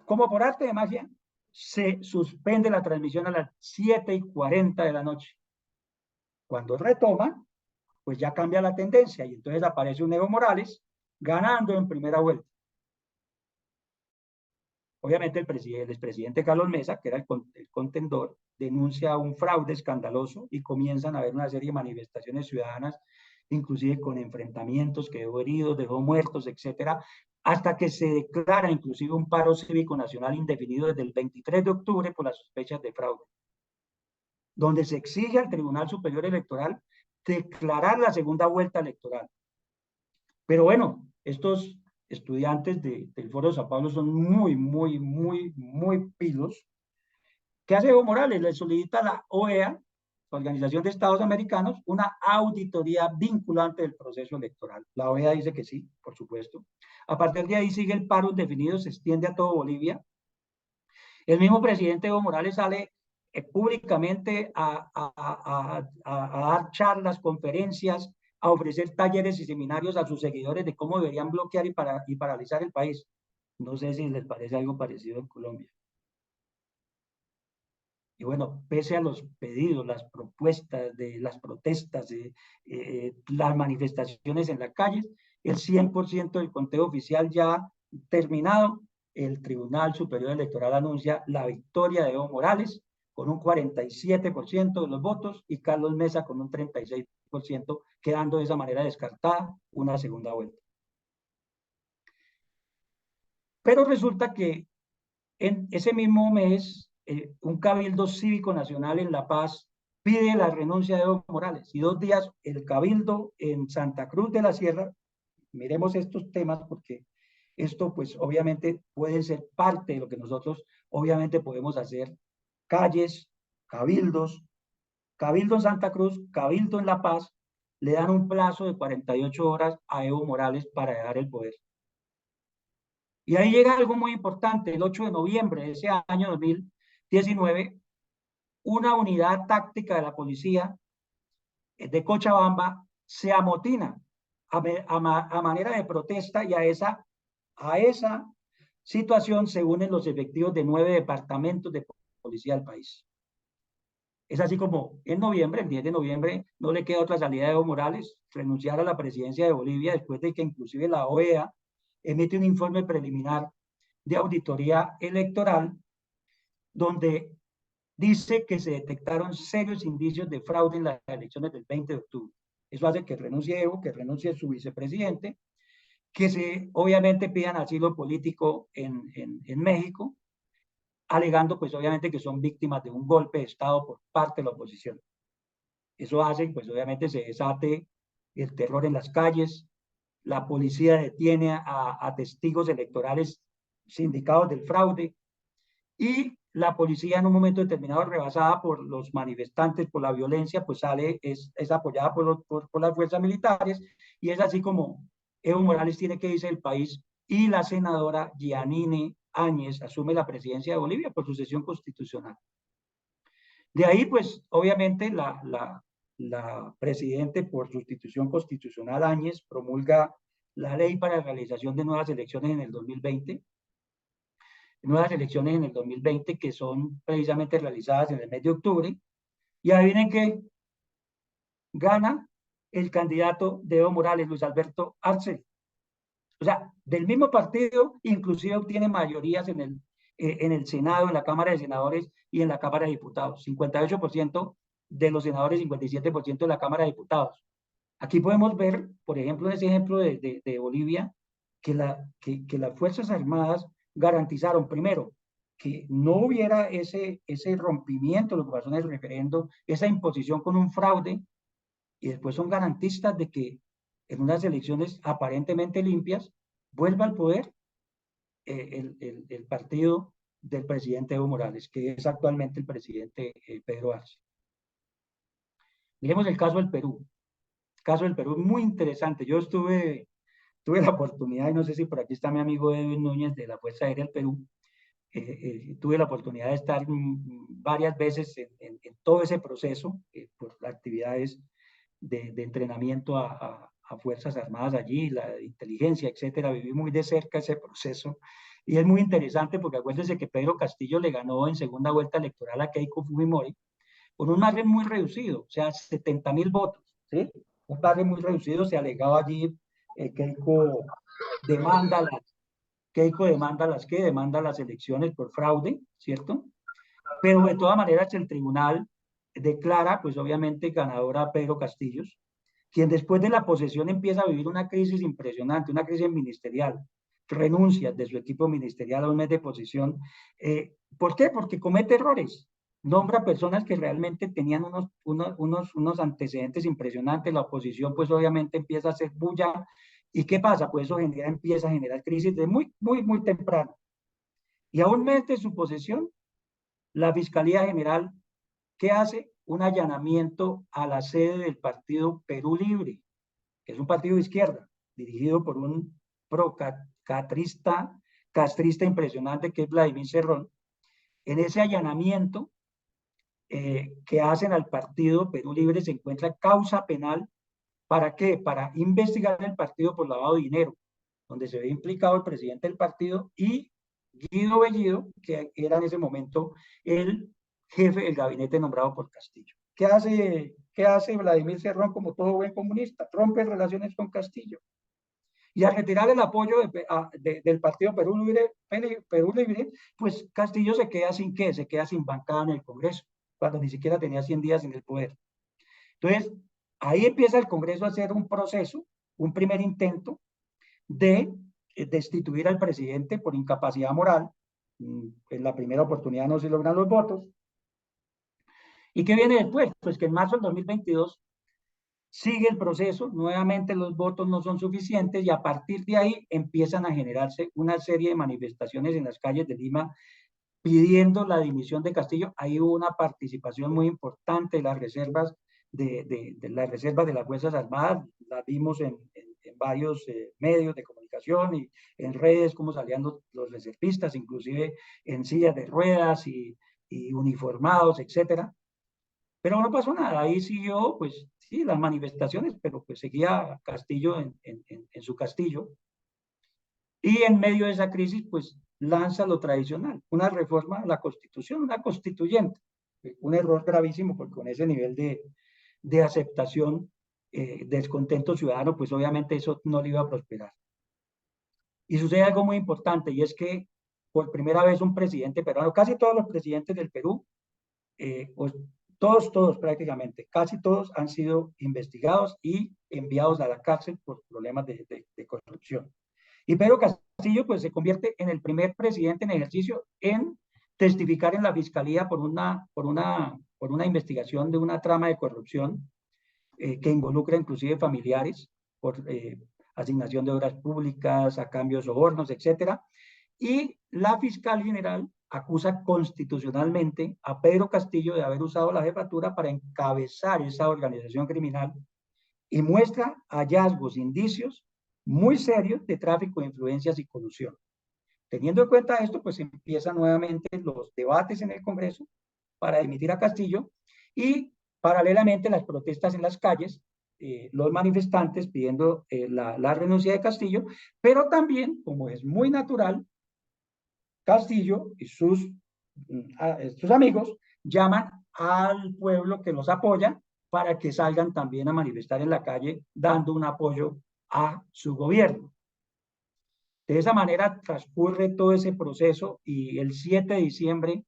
como por arte de magia, se suspende la transmisión a las 7:40 de la noche. Cuando retoma, pues ya cambia la tendencia y entonces aparece un Evo Morales ganando en primera vuelta. Obviamente el expresidente Carlos Mesa, que era el contendor, denuncia un fraude escandaloso y comienzan a haber una serie de manifestaciones ciudadanas, inclusive con enfrentamientos, que dejó heridos, dejó muertos, etcétera, hasta que se declara inclusive un paro cívico nacional indefinido desde el 23 de octubre por las sospechas de fraude, donde se exige al Tribunal Superior Electoral declarar la segunda vuelta electoral. Pero bueno, estos estudiantes del Foro de Sao Paulo son muy pilos. ¿Qué hace Evo Morales? Le solicita a la OEA, la Organización de Estados Americanos, una auditoría vinculante del proceso electoral. La OEA dice que sí, por supuesto. A partir de ahí sigue el paro indefinido, se extiende a todo Bolivia. El mismo presidente Evo Morales sale públicamente a dar charlas, conferencias, a ofrecer talleres y seminarios a sus seguidores de cómo deberían bloquear y paralizar el país. No sé si les parece algo parecido en Colombia. Y bueno, pese a los pedidos, las propuestas, las protestas, las manifestaciones en las calles, el 100% del conteo oficial ya terminado, el Tribunal Superior Electoral anuncia la victoria de Evo Morales con un 47% de los votos y Carlos Mesa con un 36%, quedando de esa manera descartada una segunda vuelta. Pero resulta que en ese mismo mes, un cabildo cívico nacional en La Paz pide la renuncia de Evo Morales y 2 días el cabildo en Santa Cruz de la Sierra. Miremos estos temas porque esto pues obviamente puede ser parte de lo que nosotros obviamente podemos hacer. Calles, cabildos, cabildo en Santa Cruz, cabildo en La Paz, le dan un plazo de 48 horas a Evo Morales para dejar el poder. Y ahí llega algo muy importante, el 8 de noviembre de ese año 2019, una unidad táctica de la policía de Cochabamba se amotina a manera de protesta y a esa situación se unen los efectivos de 9 departamentos de policía del país. Es así como en noviembre, el 10 de noviembre, no le queda otra salida a Evo Morales, renunciar a la presidencia de Bolivia después de que inclusive la OEA emite un informe preliminar de auditoría electoral donde dice que se detectaron serios indicios de fraude en las elecciones del 20 de octubre. Eso hace que renuncie Evo, que renuncie su vicepresidente, que se obviamente pidan asilo político en México, alegando pues obviamente que son víctimas de un golpe de Estado por parte de la oposición. Eso hace pues obviamente se desate el terror en las calles, la policía detiene a testigos electorales sindicados del fraude y la policía en un momento determinado rebasada por los manifestantes, por la violencia, pues es apoyada por las fuerzas militares y es así como Evo Morales tiene que irse del país y la senadora Giannine Áñez asume la presidencia de Bolivia por sucesión constitucional. De ahí, pues, obviamente, la presidente por sustitución constitucional Áñez promulga la ley para la realización de nuevas elecciones en el 2020, que son precisamente realizadas en el mes de octubre, y adivinen que gana el candidato de Evo Morales, Luis Alberto Arce. O sea, del mismo partido, inclusive obtiene mayorías en el Senado, en la Cámara de Senadores y en la Cámara de Diputados. 58% de los senadores, 57% de la Cámara de Diputados. Aquí podemos ver, por ejemplo, en ese ejemplo de Bolivia, que las Fuerzas Armadas garantizaron, primero, que no hubiera ese rompimiento, lo que pasó en el referendo, esa imposición con un fraude, y después son garantistas de que en unas elecciones aparentemente limpias vuelva al poder el partido del presidente Evo Morales, que es actualmente el presidente Pedro Arce. Miremos el caso del Perú. El caso del Perú es muy interesante. Yo tuve la oportunidad, y no sé si por aquí está mi amigo Edwin Núñez de la Fuerza Aérea del Perú, tuve la oportunidad de estar varias veces en todo ese proceso por actividades de entrenamiento a Fuerzas Armadas allí, la inteligencia, etcétera. Viví muy de cerca ese proceso y es muy interesante porque acuérdense que Pedro Castillo le ganó en segunda vuelta electoral a Keiko Fujimori con un margen muy reducido, o sea, 70.000 votos, ¿sí? Un margen muy reducido, se alegaba allí demanda demanda las elecciones por fraude, ¿cierto? Pero de todas maneras el tribunal declara, pues obviamente ganadora a Pedro Castillos, quien después de la posesión empieza a vivir una crisis impresionante, una crisis ministerial, renuncia de su equipo ministerial a un mes de posesión. ¿Por qué? Porque comete errores, nombra personas que realmente tenían unos antecedentes impresionantes, la oposición pues obviamente empieza a hacer bulla, ¿y qué pasa? Pues eso empieza a generar crisis de muy, muy, muy temprano. Y a un mes de su posesión, la Fiscalía General, ¿qué hace? Un allanamiento a la sede del partido Perú Libre, que es un partido de izquierda, dirigido por un castrista impresionante que es Vladimir Cerrón. En ese allanamiento que hacen al partido Perú Libre se encuentra causa penal. ¿Para qué? Para investigar el partido por lavado de dinero, donde se ve implicado el presidente del partido y Guido Bellido, que era en ese momento el jefe del gabinete nombrado por Castillo. ¿Qué hace Vladimir Cerrón como todo buen comunista? Rompe relaciones con Castillo. Y al retirar el apoyo del partido Perú Libre, pues Castillo se queda sin qué, se queda sin bancada en el Congreso, cuando ni siquiera tenía 100 días en el poder. Entonces, ahí empieza el Congreso a hacer un proceso, un primer intento de destituir al presidente por incapacidad moral. En la primera oportunidad no se logran los votos. ¿Y qué viene después? Pues que en marzo del 2022 sigue el proceso, nuevamente los votos no son suficientes y a partir de ahí empiezan a generarse una serie de manifestaciones en las calles de Lima pidiendo la dimisión de Castillo. Ahí hubo una participación muy importante de las reservas de las reservas de las Fuerzas Armadas, las vimos en varios medios de comunicación y en redes, cómo salían los reservistas, inclusive en sillas de ruedas y uniformados, etcétera. Pero no pasó nada, ahí siguió, pues sí, las manifestaciones, pero pues seguía Castillo en su castillo. Y en medio de esa crisis, pues lanza lo tradicional, una reforma a la Constitución, una constituyente, un error gravísimo, porque con ese nivel de aceptación, descontento ciudadano, pues obviamente eso no le iba a prosperar. Y sucede algo muy importante, y es que por primera vez un presidente peruano, casi todos los presidentes del Perú, pues todos prácticamente, casi todos han sido investigados y enviados a la cárcel por problemas de corrupción. Y Pedro Castillo pues se convierte en el primer presidente en ejercicio en testificar en la fiscalía por una investigación de una trama de corrupción que involucra inclusive familiares por asignación de obras públicas a cambio de sobornos, etcétera. Y la fiscal general acusa constitucionalmente a Pedro Castillo de haber usado la jefatura para encabezar esa organización criminal y muestra hallazgos, indicios muy serios de tráfico de influencias y colusión. Teniendo en cuenta esto, pues empiezan nuevamente los debates en el Congreso para dimitir a Castillo y paralelamente las protestas en las calles, los manifestantes pidiendo la renuncia de Castillo, pero también, como es muy natural, Castillo y sus amigos llaman al pueblo que los apoya para que salgan también a manifestar en la calle dando un apoyo a su gobierno. De esa manera transcurre todo ese proceso y el 7 de diciembre,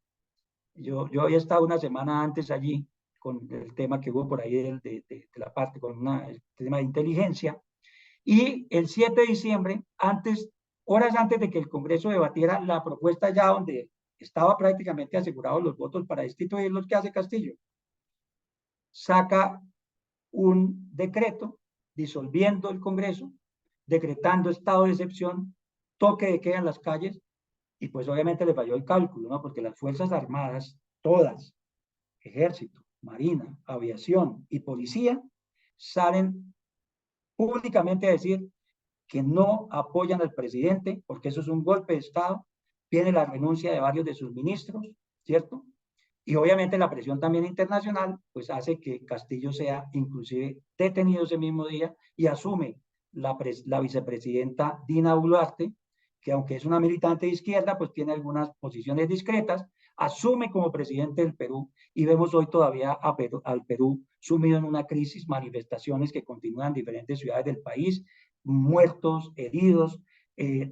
yo había estado una semana antes allí con el tema que hubo por ahí de la parte, con el tema de inteligencia, y el 7 de diciembre, horas antes de que el Congreso debatiera la propuesta ya donde estaba prácticamente asegurados los votos para destituirlos, ¿qué hace Castillo? Saca un decreto disolviendo el Congreso, decretando estado de excepción, toque de queda en las calles, y pues obviamente le falló el cálculo, ¿no? Porque las Fuerzas Armadas, todas, Ejército, Marina, Aviación y Policía, salen públicamente a decir que no apoyan al presidente, porque eso es un golpe de Estado, tiene la renuncia de varios de sus ministros, ¿cierto? Y obviamente la presión también internacional, pues hace que Castillo sea inclusive detenido ese mismo día y asume la vicepresidenta Dina Boluarte, que aunque es una militante de izquierda, pues tiene algunas posiciones discretas, asume como presidente del Perú y vemos hoy todavía al Perú sumido en una crisis, manifestaciones que continúan en diferentes ciudades del país, muertos, heridos,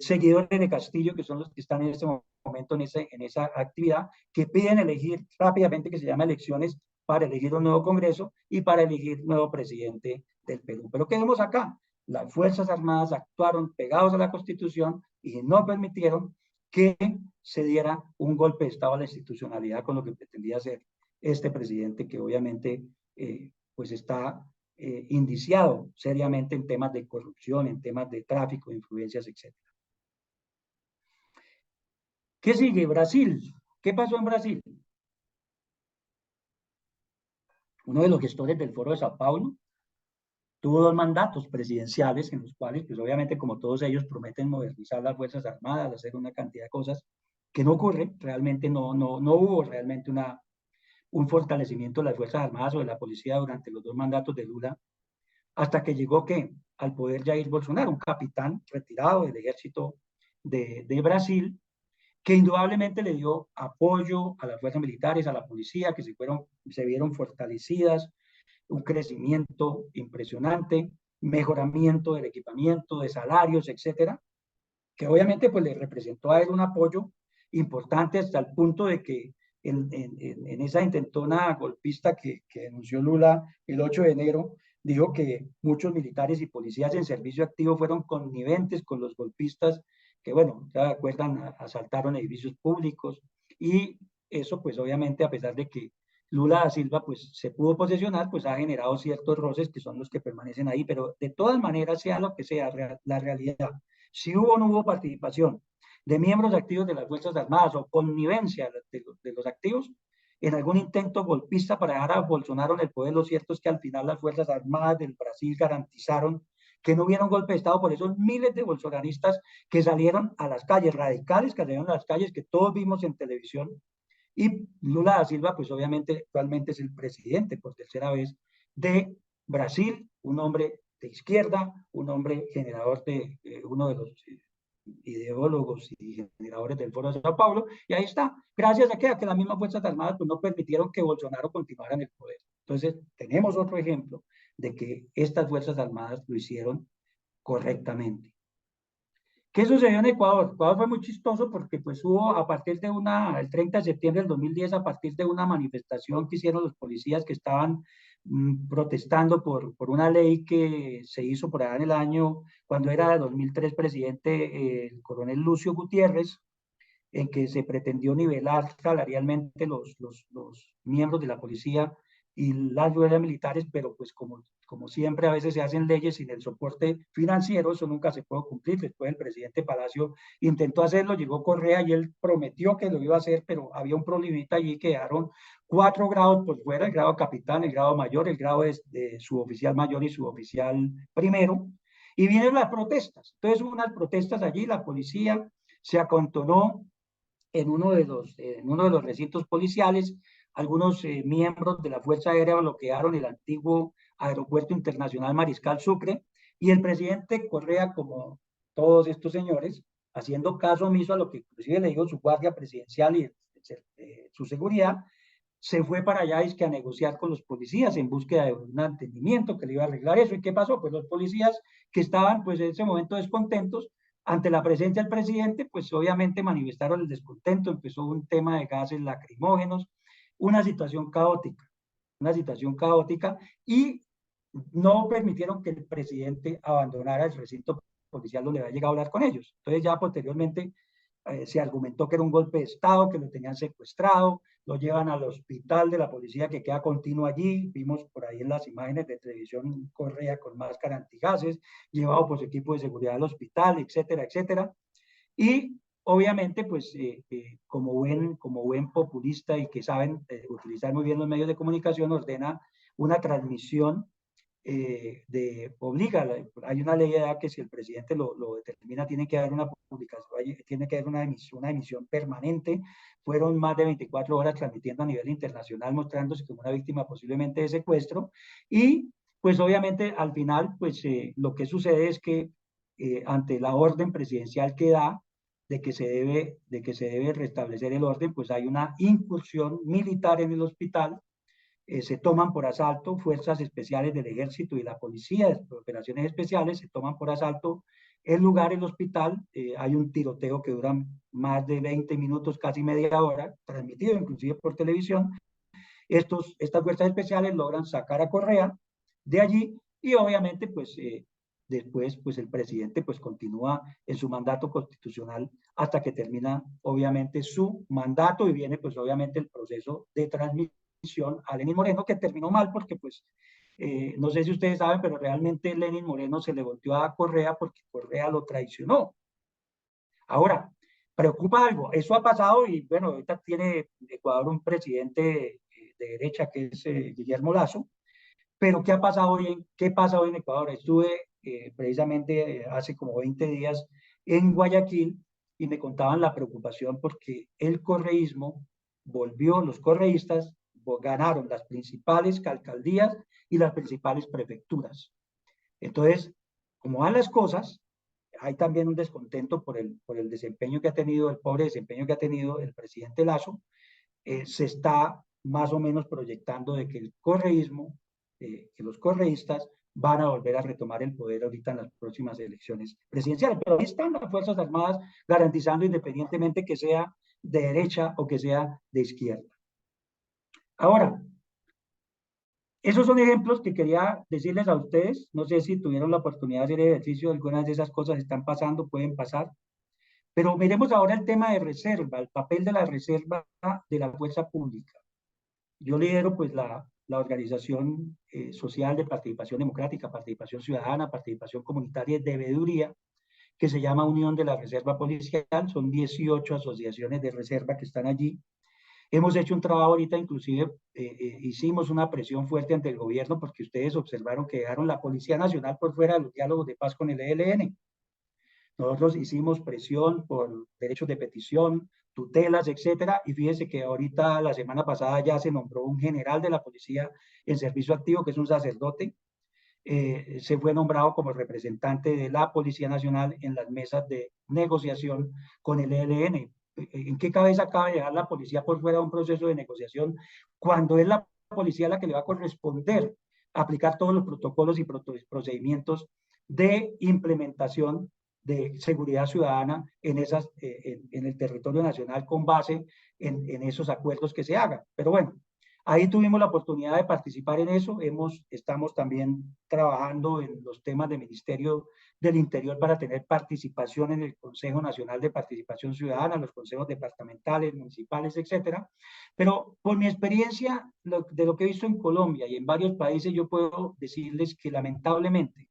seguidores de Castillo, que son los que están en este momento en esa actividad, que piden elegir rápidamente, que se llama elecciones, para elegir un nuevo Congreso y para elegir nuevo presidente del Perú. Pero ¿qué vemos acá? Las Fuerzas Armadas actuaron pegados a la Constitución y no permitieron que se diera un golpe de Estado a la institucionalidad con lo que pretendía hacer este presidente, que obviamente pues está indiciado seriamente en temas de corrupción, en temas de tráfico, de influencias, etc. ¿Qué sigue? Brasil. ¿Qué pasó en Brasil? Uno de los gestores del Foro de Sao Paulo tuvo 2 mandatos presidenciales en los cuales, pues obviamente como todos ellos prometen modernizar las Fuerzas Armadas, hacer una cantidad de cosas que no ocurren, realmente no hubo realmente un fortalecimiento de las Fuerzas Armadas o de la policía durante los 2 mandatos de Lula, hasta que llegó al poder Jair Bolsonaro, un capitán retirado del ejército de Brasil, que indudablemente le dio apoyo a las fuerzas militares, a la policía, que se vieron fortalecidas, un crecimiento impresionante, mejoramiento del equipamiento, de salarios, etcétera, que obviamente pues le representó a él un apoyo importante hasta el punto de que en esa intentona golpista que denunció Lula el 8 de enero, dijo que muchos militares y policías en servicio activo fueron conniventes con los golpistas que, bueno, ¿se acuerdan? Asaltaron edificios públicos y eso pues obviamente a pesar de que Lula da Silva pues se pudo posesionar, pues ha generado ciertos roces que son los que permanecen ahí, pero de todas maneras, sea lo que sea, la realidad, si hubo o no hubo participación de miembros activos de las Fuerzas Armadas o connivencia de los activos en algún intento golpista para dejar a Bolsonaro en el poder, lo cierto es que al final las Fuerzas Armadas del Brasil garantizaron que no hubiera un golpe de Estado por esos miles de bolsonaristas que salieron a las calles, radicales que salieron a las calles, que todos vimos en televisión. Y Lula da Silva, pues obviamente actualmente es el presidente por tercera vez de Brasil, un hombre de izquierda, un hombre generador de uno de los ideólogos y generadores del Foro de Sao Paulo, y ahí está, gracias a que las mismas Fuerzas Armadas pues, no permitieron que Bolsonaro continuara en el poder. Entonces, tenemos otro ejemplo de que estas Fuerzas Armadas lo hicieron correctamente. ¿Qué sucedió en Ecuador? Ecuador fue muy chistoso porque pues hubo a partir de el 30 de septiembre del 2010, a partir de una manifestación que hicieron los policías que estaban protestando por una ley que se hizo por allá en el año, cuando era de 2003 presidente el coronel Lucio Gutiérrez, en que se pretendió nivelar salarialmente los miembros de la policía y las fuerzas militares, pero pues como siempre a veces se hacen leyes sin el soporte financiero, eso nunca se puede cumplir. Después el presidente Palacio intentó hacerlo, llegó Correa y él prometió que lo iba a hacer, pero había un problemita allí, quedaron 4 grados por fuera, el grado capitán, el grado mayor, el grado de suboficial mayor y suboficial primero, y vienen las protestas. Entonces hubo unas protestas allí, la policía se acantonó en uno de los recintos policiales. Algunos miembros de la Fuerza Aérea bloquearon el antiguo Aeropuerto Internacional Mariscal Sucre, y el presidente Correa, como todos estos señores, haciendo caso omiso a lo que inclusive le dijo su guardia presidencial y su seguridad, se fue para allá y es que a negociar con los policías en búsqueda de un entendimiento que le iba a arreglar eso. ¿Y qué pasó? Pues los policías que estaban pues en ese momento descontentos ante la presencia del presidente, pues obviamente manifestaron el descontento, empezó un tema de gases lacrimógenos, una situación caótica, y no permitieron que el presidente abandonara el recinto policial donde había llegado a hablar con ellos. Entonces ya posteriormente se argumentó que era un golpe de Estado, que lo tenían secuestrado, lo llevan al hospital de la policía que queda continuo allí, vimos por ahí en las imágenes de televisión Correa con máscara antigases, llevado por su equipo de seguridad al hospital, etcétera, etcétera. Y obviamente, pues como buen populista y que saben utilizar muy bien los medios de comunicación, ordena una transmisión obliga, hay una ley de que si el presidente lo determina, tiene que haber una publicación, tiene que haber una emisión permanente. Fueron más de 24 horas transmitiendo a nivel internacional, mostrándose como una víctima posiblemente de secuestro, y pues obviamente al final, pues lo que sucede es que ante la orden presidencial que da de que se debe restablecer el orden, pues hay una incursión militar en el hospital. Se toman por asalto fuerzas especiales del ejército y la policía de operaciones especiales, se toman por asalto el lugar, el hospital. Hay un tiroteo que dura más de 20 minutos, casi media hora, transmitido inclusive por televisión. Estas fuerzas especiales logran sacar a Correa de allí, y obviamente pues después pues el presidente pues continúa en su mandato constitucional hasta que termina obviamente su mandato, y viene pues obviamente el proceso de transmisión a Lenín Moreno, que terminó mal porque pues no sé si ustedes saben, pero realmente Lenín Moreno se le volteó a Correa porque Correa lo traicionó. Ahora, preocupa algo, eso ha pasado, y bueno, ahorita tiene Ecuador un presidente de derecha que es Guillermo Lasso, pero ¿qué pasa hoy en Ecuador? Estuve precisamente hace como 20 días en Guayaquil y me contaban la preocupación porque el correísmo los correístas ganaron las principales alcaldías y las principales prefecturas. Entonces, como van las cosas, hay también un descontento por el desempeño que ha tenido, el pobre desempeño que ha tenido el presidente Lasso. Se está más o menos proyectando de que el correísmo, que los correístas van a volver a retomar el poder ahorita en las próximas elecciones presidenciales. Pero ahí están las Fuerzas Armadas garantizando, independientemente que sea de derecha o que sea de izquierda. Ahora, esos son ejemplos que quería decirles a ustedes. No sé si tuvieron la oportunidad de hacer ejercicio, algunas de esas cosas están pasando, pueden pasar. Pero miremos ahora el tema de reserva, el papel de la reserva de la fuerza pública. Yo lidero pues la organización social de participación democrática, participación ciudadana, participación comunitaria de veeduría, que se llama Unión de la Reserva Policial. Son 18 asociaciones de reserva que están allí. Hemos hecho un trabajo ahorita, inclusive hicimos una presión fuerte ante el gobierno porque ustedes observaron que dejaron la Policía Nacional por fuera de los diálogos de paz con el ELN. Nosotros hicimos presión por derechos de petición, tutelas, etcétera, y fíjense que ahorita, la semana pasada, ya se nombró un general de la policía en servicio activo, que es un sacerdote. Se fue nombrado como representante de la Policía Nacional en las mesas de negociación con el ELN. ¿En qué cabeza cabe dejar la policía por fuera de un proceso de negociación cuando es la policía la que le va a corresponder aplicar todos los protocolos y procedimientos de implementación de seguridad ciudadana en el territorio nacional con base en esos acuerdos que se hagan? Pero bueno, ahí tuvimos la oportunidad de participar en eso. Estamos también trabajando en los temas del Ministerio del Interior para tener participación en el Consejo Nacional de Participación Ciudadana, los consejos departamentales, municipales, etcétera. Pero por mi experiencia de lo que he visto en Colombia y en varios países, yo puedo decirles que lamentablemente,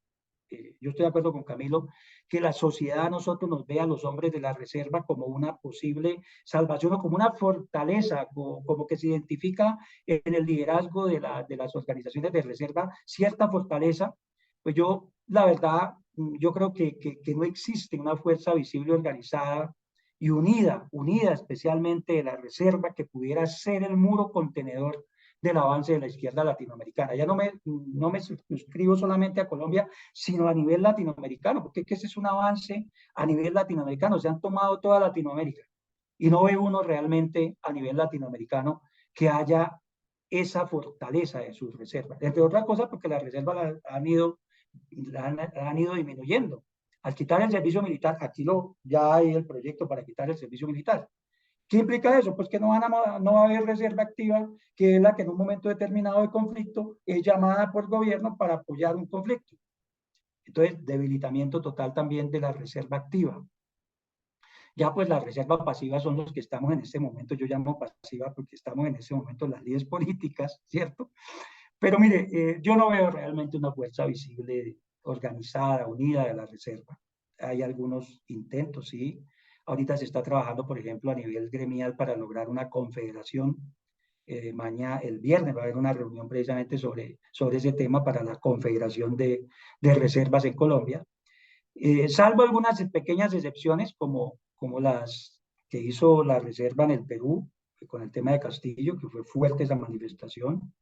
yo estoy de acuerdo con Camilo, que la sociedad a nosotros nos ve a los hombres de la reserva como una posible salvación o como una fortaleza, como que se identifica en el liderazgo de las organizaciones de reserva cierta fortaleza. Pues yo, la verdad, yo creo que no existe una fuerza visible, organizada y unida especialmente de la reserva que pudiera ser el muro contenedor del avance de la izquierda latinoamericana. Ya no me suscribo solamente a Colombia, sino a nivel latinoamericano, porque es que ese es un avance a nivel latinoamericano. Se han tomado toda Latinoamérica y no ve uno realmente a nivel latinoamericano que haya esa fortaleza de sus reservas. Entre otras cosas, porque las reservas la han ido disminuyendo. Al quitar el servicio militar, ya hay el proyecto para quitar el servicio militar. ¿Qué implica eso? Pues que no va a haber reserva activa, que es la que en un momento determinado de conflicto es llamada por el gobierno para apoyar un conflicto. Entonces, debilitamiento total también de la reserva activa. Ya pues la reserva pasiva son los que estamos en este momento, yo llamo pasiva porque estamos en este momento en las líderes políticas, ¿cierto? Pero mire, yo no veo realmente una fuerza visible, organizada, unida de la reserva. Hay algunos intentos, sí. Ahorita se está trabajando, por ejemplo, a nivel gremial para lograr una confederación. Mañana, el viernes, va a haber una reunión precisamente sobre ese tema para la confederación de reservas en Colombia. Salvo algunas pequeñas excepciones, como las que hizo la reserva en el Perú, con el tema de Castillo, que fue fuerte esa manifestación,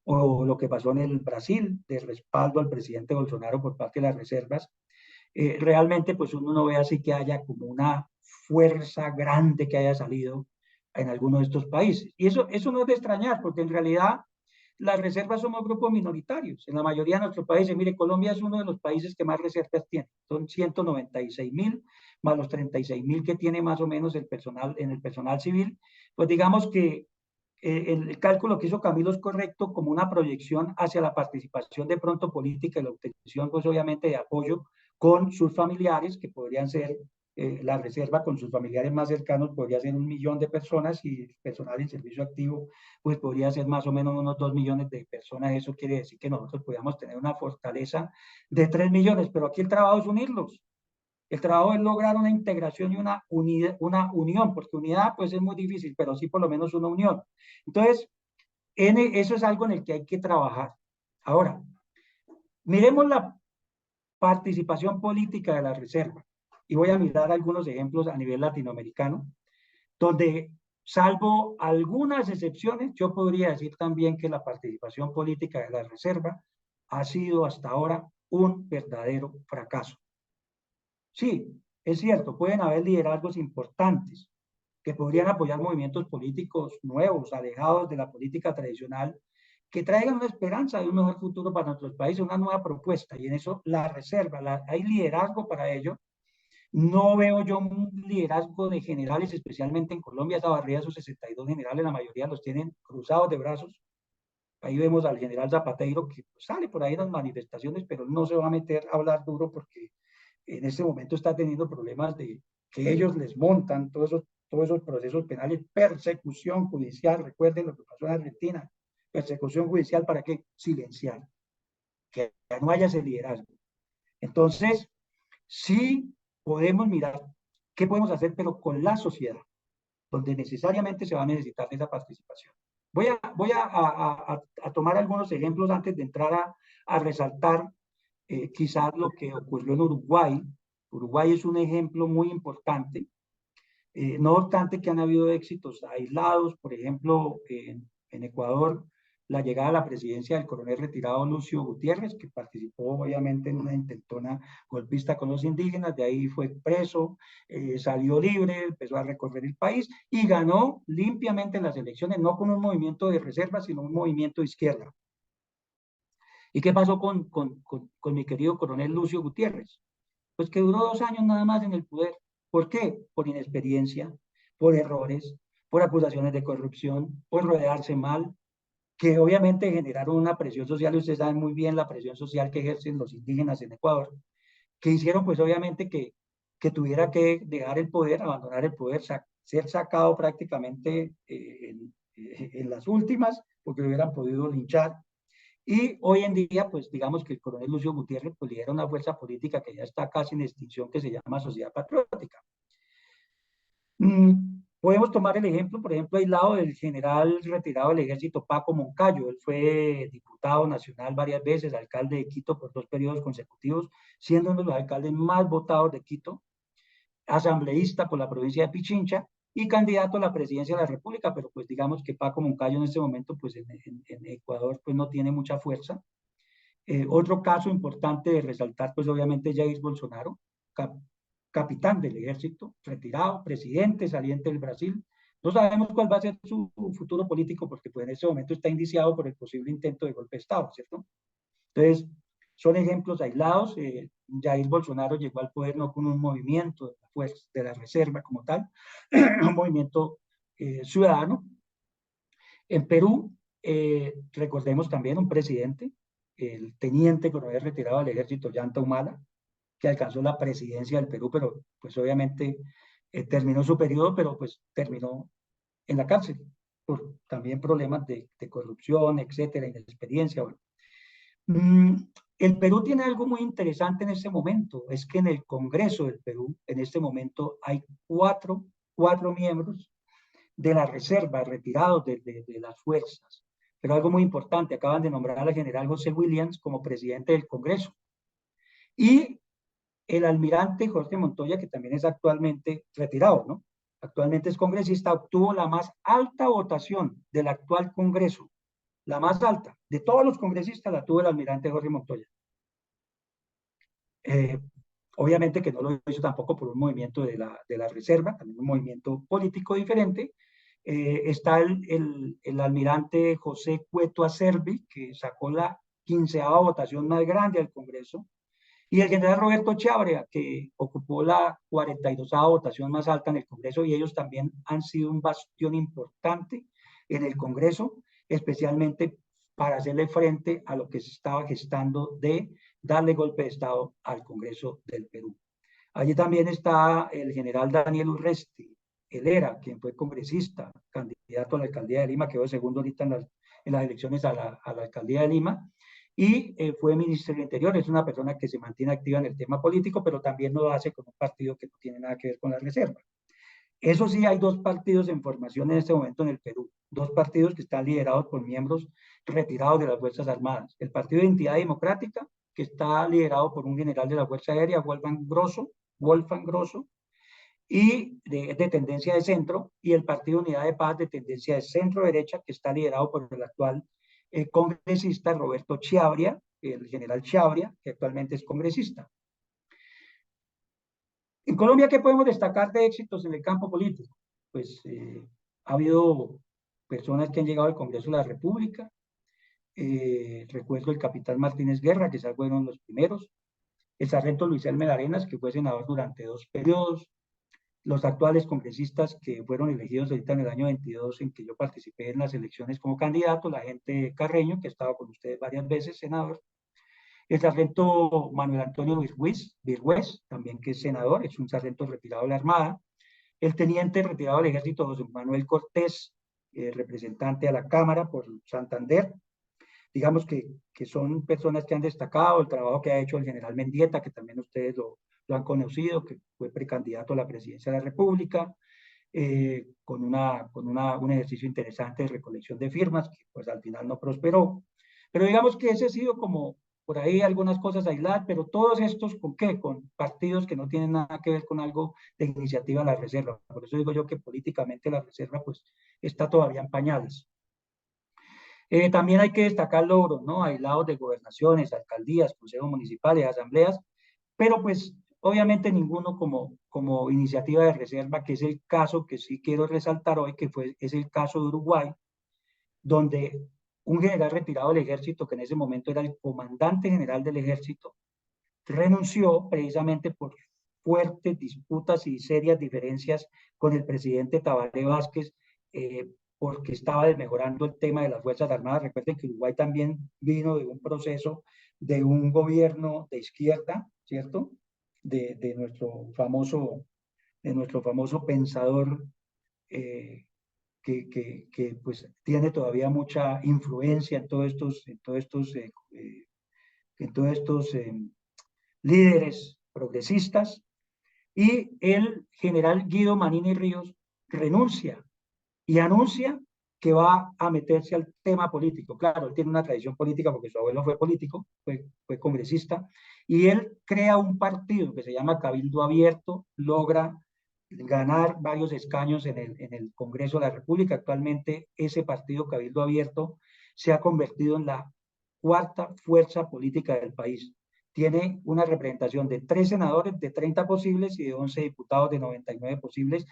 o lo que pasó en el Brasil, de respaldo al presidente Bolsonaro por parte de las reservas. Realmente, pues uno no ve así que haya como una fuerza grande que haya salido en alguno de estos países. Y eso no es de extrañar, porque en realidad las reservas somos grupos minoritarios. En la mayoría de nuestros países, mire, Colombia es uno de los países que más reservas tiene. Son 196.000 más los 36.000 que tiene más o menos el personal en el personal civil. Pues digamos que el cálculo que hizo Camilo es correcto como una proyección hacia la participación de pronto política y la obtención, pues obviamente, de apoyo con sus familiares, que podrían ser la reserva con sus familiares más cercanos, podría ser 1 millón de personas, y personal en servicio activo, pues podría ser más o menos unos 2 millones de personas. Eso quiere decir que nosotros podríamos tener una fortaleza de 3 millones, pero aquí el trabajo es unirlos. El trabajo es lograr una integración y una unión, porque unidad pues es muy difícil, pero sí por lo menos una unión. Entonces, eso es algo en el que hay que trabajar. Ahora, miremos la participación política de la reserva, y voy a mirar algunos ejemplos a nivel latinoamericano, donde, salvo algunas excepciones, yo podría decir también que la participación política de la reserva ha sido hasta ahora un verdadero fracaso. Sí, es cierto, pueden haber liderazgos importantes que podrían apoyar movimientos políticos nuevos, alejados de la política tradicional, que traigan una esperanza de un mejor futuro para nuestros países, una nueva propuesta, y en eso la reserva, hay liderazgo para ello. No veo yo un liderazgo de generales, especialmente en Colombia. Esa barrera, esos 62 generales, la mayoría los tienen cruzados de brazos. Ahí vemos al general Zapatero, que sale por ahí en las manifestaciones, pero no se va a meter a hablar duro porque en este momento está teniendo problemas de que ellos les montan todos esos procesos penales, persecución judicial. Recuerden lo que pasó en Argentina, persecución judicial. ¿Para qué? Silenciar, que no haya ese liderazgo. Entonces, sí podemos mirar qué podemos hacer, pero con la sociedad, donde necesariamente se va a necesitar esa participación. Voy a tomar algunos ejemplos antes de entrar a resaltar quizás lo que ocurrió en Uruguay. Uruguay es un ejemplo muy importante, no obstante que han habido éxitos aislados. Por ejemplo, en Ecuador la llegada a la presidencia del coronel retirado Lucio Gutiérrez, que participó obviamente en una intentona golpista con los indígenas, de ahí fue preso, salió libre, empezó a recorrer el país y ganó limpiamente las elecciones, no con un movimiento de reserva, sino un movimiento de izquierda. ¿Y qué pasó con mi querido coronel Lucio Gutiérrez? Pues que duró 2 años nada más en el poder. ¿Por qué? Por inexperiencia, por errores, por acusaciones de corrupción, por rodearse mal, que obviamente generaron una presión social, y ustedes saben muy bien la presión social que ejercen los indígenas en Ecuador, que hicieron pues obviamente que tuviera que dejar el poder, abandonar el poder, ser sacado prácticamente en las últimas, porque lo hubieran podido linchar. Y hoy en día, pues digamos que el coronel Lucio Gutiérrez pues lidera una fuerza política que ya está casi en extinción, que se llama Sociedad Patriótica. Podemos tomar el ejemplo, por ejemplo, aislado del general retirado del ejército Paco Moncayo. Él fue diputado nacional varias veces, alcalde de Quito por 2 periodos consecutivos, siendo uno de los alcaldes más votados de Quito, asambleísta por la provincia de Pichincha y candidato a la presidencia de la República, pero pues digamos que Paco Moncayo en este momento pues en Ecuador pues no tiene mucha fuerza. Otro caso importante de resaltar pues obviamente es Jair Bolsonaro, capitán del ejército, retirado, presidente saliente del Brasil. No sabemos cuál va a ser su futuro político porque pues en este momento está indiciado por el posible intento de golpe de Estado, ¿cierto? Entonces, son ejemplos aislados. Jair Bolsonaro llegó al poder no con un movimiento de la reserva como tal, un movimiento ciudadano. En Perú, recordemos también un presidente, el teniente coronel retirado del ejército, Ollanta Humala, que alcanzó la presidencia del Perú, pero pues obviamente terminó su periodo, pero pues terminó en la cárcel, por también problemas de corrupción, etcétera, inexperiencia. Bueno. El Perú tiene algo muy interesante en este momento, es que en el Congreso del Perú, en este momento, hay cuatro miembros de la reserva retirados de las fuerzas. Pero algo muy importante, acaban de nombrar al general José Williams como presidente del Congreso. Y el almirante Jorge Montoya, que también es actualmente retirado, ¿no? Actualmente es congresista, obtuvo la más alta votación del actual Congreso, la más alta de todos los congresistas la tuvo el almirante Jorge Montoya. Obviamente que no lo hizo tampoco por un movimiento de la reserva, también un movimiento político diferente. Está el almirante José Cueto Acerbi, que sacó la 15ª votación más grande al Congreso, y el general Roberto Chiabrea, que ocupó la 42ª votación más alta en el Congreso, y ellos también han sido un bastión importante en el Congreso, especialmente para hacerle frente a lo que se estaba gestando de darle golpe de Estado al Congreso del Perú. Allí también está el general Daniel Urresti, él era quien fue congresista, candidato a la alcaldía de Lima, quedó segundo ahorita en las elecciones a la alcaldía de Lima, y fue ministro del Interior. Es una persona que se mantiene activa en el tema político, pero también lo hace con un partido que no tiene nada que ver con la reserva. Eso sí, hay 2 partidos en formación en este momento en el Perú, 2 partidos que están liderados por miembros retirados de las Fuerzas Armadas. El Partido de Identidad Democrática, que está liderado por un general de la Fuerza Aérea, Wolfgang Grosso, y de tendencia de centro, y el Partido Unidad de Paz de tendencia de centro-derecha, que está liderado por el actual congresista Roberto Chiabria, el general Chiabria, que actualmente es congresista. En Colombia, ¿qué podemos destacar de éxitos en el campo político? Pues ha habido personas que han llegado al Congreso de la República. Recuerdo el capitán Martínez Guerra, que fueron los primeros. El sargento Luis Elmer Arenas, que fue senador durante 2 periodos. Los actuales congresistas que fueron elegidos ahorita en el año 22, en que yo participé en las elecciones como candidato, la gente Carreño, que ha estado con ustedes varias veces, senador. El sargento Manuel Antonio Virgüez, también que es senador, es un sargento retirado de la Armada. El teniente retirado del Ejército, José Manuel Cortés, representante a la Cámara por Santander. Digamos que son personas que han destacado el trabajo que ha hecho el general Mendieta, que también ustedes lo han conocido, que fue precandidato a la presidencia de la República, con un ejercicio interesante de recolección de firmas, que pues al final no prosperó. Pero digamos que ese ha sido como por ahí algunas cosas aisladas, pero todos estos, ¿con qué? Con partidos que no tienen nada que ver con algo de iniciativa de la reserva. Por eso digo yo que políticamente la reserva pues está todavía en pañales. También hay que destacar logros, ¿no? Aislados de gobernaciones, alcaldías, consejos municipales, asambleas, pero pues obviamente ninguno como iniciativa de reserva, que es el caso que sí quiero resaltar hoy, es el caso de Uruguay, donde un general retirado del ejército, que en ese momento era el comandante general del ejército, renunció precisamente por fuertes disputas y serias diferencias con el presidente Tabaré Vázquez, porque estaba desmejorando el tema de las Fuerzas Armadas. Recuerden que Uruguay también vino de un proceso de un gobierno de izquierda, ¿cierto? De nuestro famoso pensador, que pues tiene todavía mucha influencia en todos estos líderes progresistas, y el general Guido Manini Ríos renuncia y anuncia que va a meterse al tema político. Claro, él tiene una tradición política porque su abuelo fue político, fue congresista, y él crea un partido que se llama Cabildo Abierto, logra ganar varios escaños en el Congreso de la República. Actualmente ese partido Cabildo Abierto se ha convertido en la cuarta fuerza política del país. Tiene una representación de 3 senadores de 30 posibles y de 11 diputados de 99 posibles,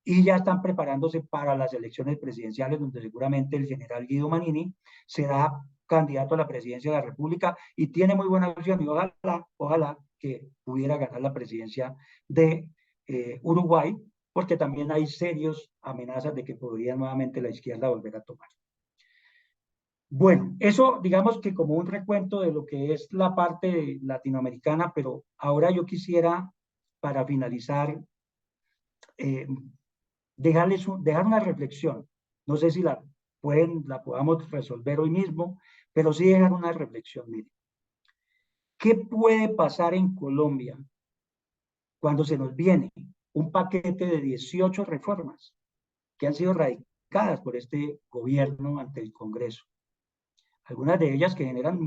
y ya están preparándose para las elecciones presidenciales, donde seguramente el general Guido Manini será candidato a la presidencia de la República y tiene muy buena opción, y ojalá que pudiera ganar la presidencia de Uruguay, porque también hay serias amenazas de que podría nuevamente la izquierda volver a tomar. Bueno, eso digamos que como un recuento de lo que es la parte latinoamericana, pero ahora yo quisiera, para finalizar, dejar una reflexión. No sé si la podamos resolver hoy mismo, pero sí dejar una reflexión. Mire, ¿qué puede pasar en Colombia cuando se nos viene un paquete de 18 reformas que han sido radicadas por este gobierno ante el Congreso? Algunas de ellas que generan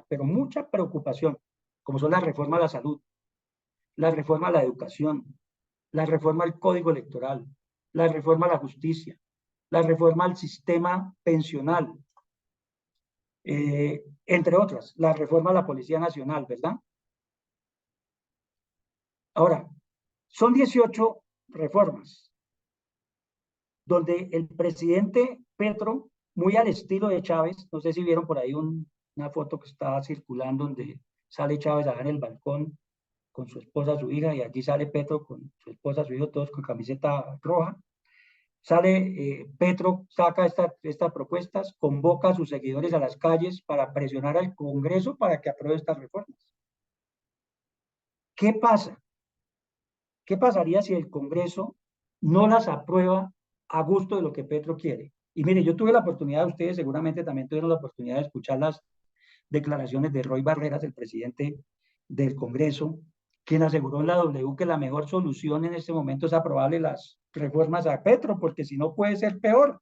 pero mucha preocupación, como son la reforma a la salud, la reforma a la educación, la reforma al Código Electoral, la reforma a la justicia, la reforma al sistema pensional, entre otras, la reforma a la Policía Nacional, ¿verdad? Ahora, son 18 reformas donde el presidente Petro, muy al estilo de Chávez, no sé si vieron por ahí una foto que estaba circulando donde sale Chávez allá en el balcón con su esposa, su hija, y allí sale Petro con su esposa, su hijo, todos con camiseta roja. Sale Petro, saca estas propuestas, convoca a sus seguidores a las calles para presionar al Congreso para que apruebe estas reformas. ¿Qué pasa? ¿Qué pasaría si el Congreso no las aprueba a gusto de lo que Petro quiere? Y mire, yo tuve la oportunidad, ustedes seguramente también tuvieron la oportunidad de escuchar las declaraciones de Roy Barreras, el presidente del Congreso, quien aseguró en la W que la mejor solución en este momento es aprobarle las reformas a Petro, porque si no puede ser peor.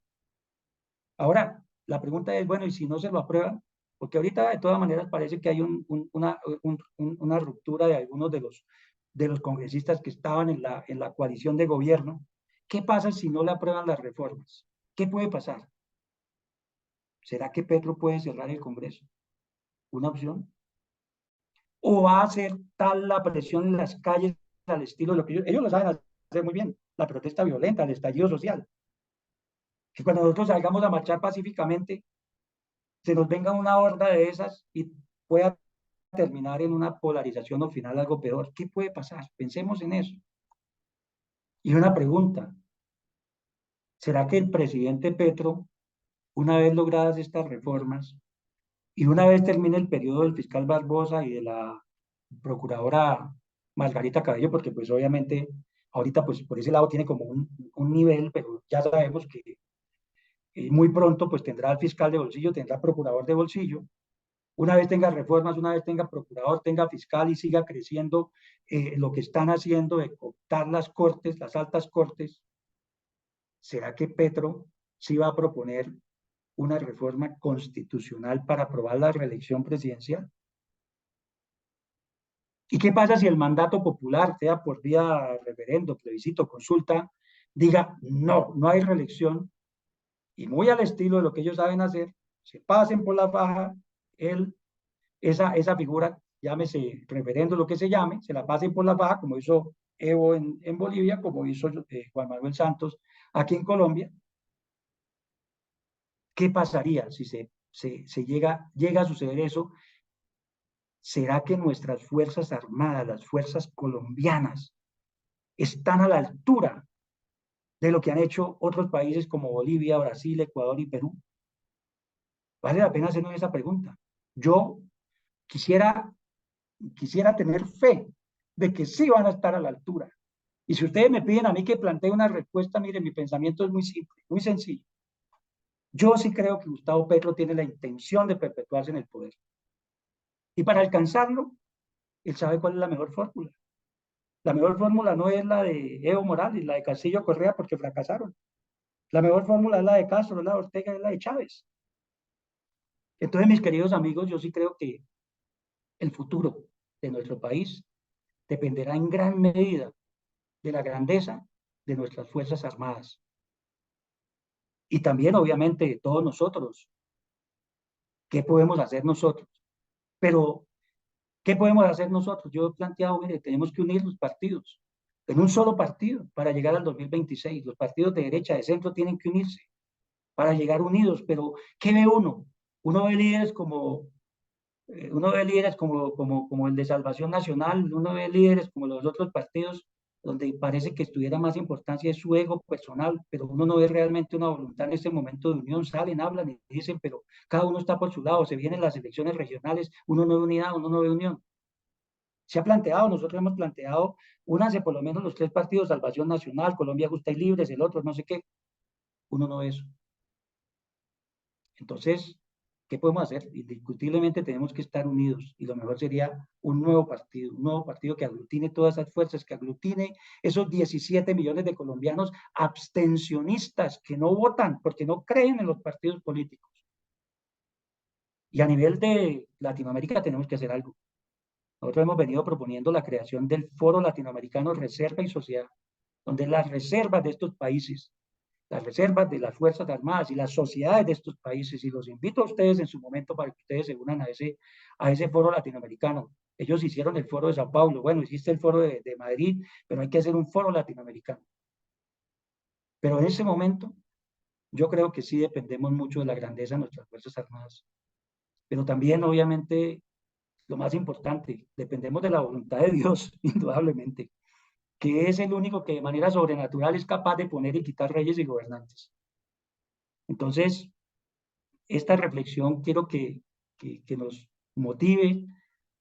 Ahora, la pregunta es, bueno, ¿y si no se lo aprueban? Porque ahorita de todas maneras parece que hay una ruptura de algunos de los congresistas que estaban en la coalición de gobierno. ¿Qué pasa si no le aprueban las reformas? ¿Qué puede pasar? ¿Será que Petro puede cerrar el Congreso? ¿Una opción? ¿O va a ser tal la presión en las calles al estilo de lo que ellos lo saben hacer muy bien, la protesta violenta, el estallido social? Que cuando nosotros salgamos a marchar pacíficamente, se nos venga una horda de esas y pueda terminar en una polarización o final algo peor. ¿Qué puede pasar? Pensemos en eso. Y una pregunta, ¿será que el presidente Petro, una vez logradas estas reformas y una vez termine el periodo del fiscal Barbosa y de la procuradora Margarita Cabello, porque pues obviamente ahorita pues por ese lado tiene como un nivel, pero ya sabemos que muy pronto pues tendrá el fiscal de bolsillo, tendrá procurador de bolsillo, una vez tenga reformas, una vez tenga procurador, tenga fiscal y siga creciendo lo que están haciendo de cooptar las cortes, las altas cortes, ¿será que Petro sí va a proponer una reforma constitucional para aprobar la reelección presidencial? ¿Y qué pasa si el mandato popular, sea por vía referendo, plebiscito, consulta, diga no, no hay reelección y muy al estilo de lo que ellos saben hacer, se pasen por la faja esa figura, llámese referendo, lo que se llame, se la pasen por la faja, como hizo Evo en Bolivia, como hizo Juan Manuel Santos aquí en Colombia. ¿Qué pasaría si llega a suceder eso? ¿Será que nuestras Fuerzas Armadas, las fuerzas colombianas, están a la altura de lo que han hecho otros países como Bolivia, Brasil, Ecuador y Perú? Vale la pena hacernos esa pregunta. Yo quisiera tener fe de que sí van a estar a la altura. Y si ustedes me piden a mí que plantee una respuesta, miren, mi pensamiento es muy simple, muy sencillo. Yo sí creo que Gustavo Petro tiene la intención de perpetuarse en el poder. Y para alcanzarlo, él sabe cuál es la mejor fórmula. La mejor fórmula no es la de Evo Morales, la de Castillo Correa, porque fracasaron. La mejor fórmula es la de Castro, es la de Ortega, es la de Chávez. Entonces, mis queridos amigos, yo sí creo que el futuro de nuestro país dependerá en gran medida de la grandeza de nuestras Fuerzas Armadas. Y también, obviamente, de todos nosotros. ¿Qué podemos hacer nosotros? Pero, ¿qué podemos hacer nosotros? Yo he planteado, mire, tenemos que unir los partidos en un solo partido para llegar al 2026. Los partidos de derecha, de centro tienen que unirse para llegar unidos. Pero, ¿qué ve uno? Uno ve líderes como el de Salvación Nacional, uno ve líderes como los otros partidos, donde parece que estuviera más importancia es su ego personal, pero uno no ve realmente una voluntad en este momento de unión. Salen, hablan y dicen, pero cada uno está por su lado, se vienen las elecciones regionales, uno no ve unidad, uno no ve unión. Se ha planteado, nosotros hemos planteado, únanse por lo menos los tres partidos, Salvación Nacional, Colombia Justa y Libres, el otro, no sé qué, uno no ve eso. Entonces, ¿qué podemos hacer? Indiscutiblemente tenemos que estar unidos y lo mejor sería un nuevo partido que aglutine todas esas fuerzas, que aglutine esos 17 millones de colombianos abstencionistas que no votan porque no creen en los partidos políticos. Y a nivel de Latinoamérica tenemos que hacer algo. Nosotros hemos venido proponiendo la creación del Foro Latinoamericano Reserva y Sociedad, donde las reservas de estos países, las reservas de las Fuerzas Armadas y las sociedades de estos países, y los invito a ustedes en su momento para que ustedes se unan a ese foro latinoamericano. Ellos hicieron el foro de Sao Paulo, bueno, hiciste el foro de Madrid, pero hay que hacer un foro latinoamericano. Pero en ese momento, yo creo que sí dependemos mucho de la grandeza de nuestras Fuerzas Armadas. Pero también, obviamente, lo más importante, dependemos de la voluntad de Dios, indudablemente, que es el único que de manera sobrenatural es capaz de poner y quitar reyes y gobernantes. Entonces, esta reflexión quiero que nos motive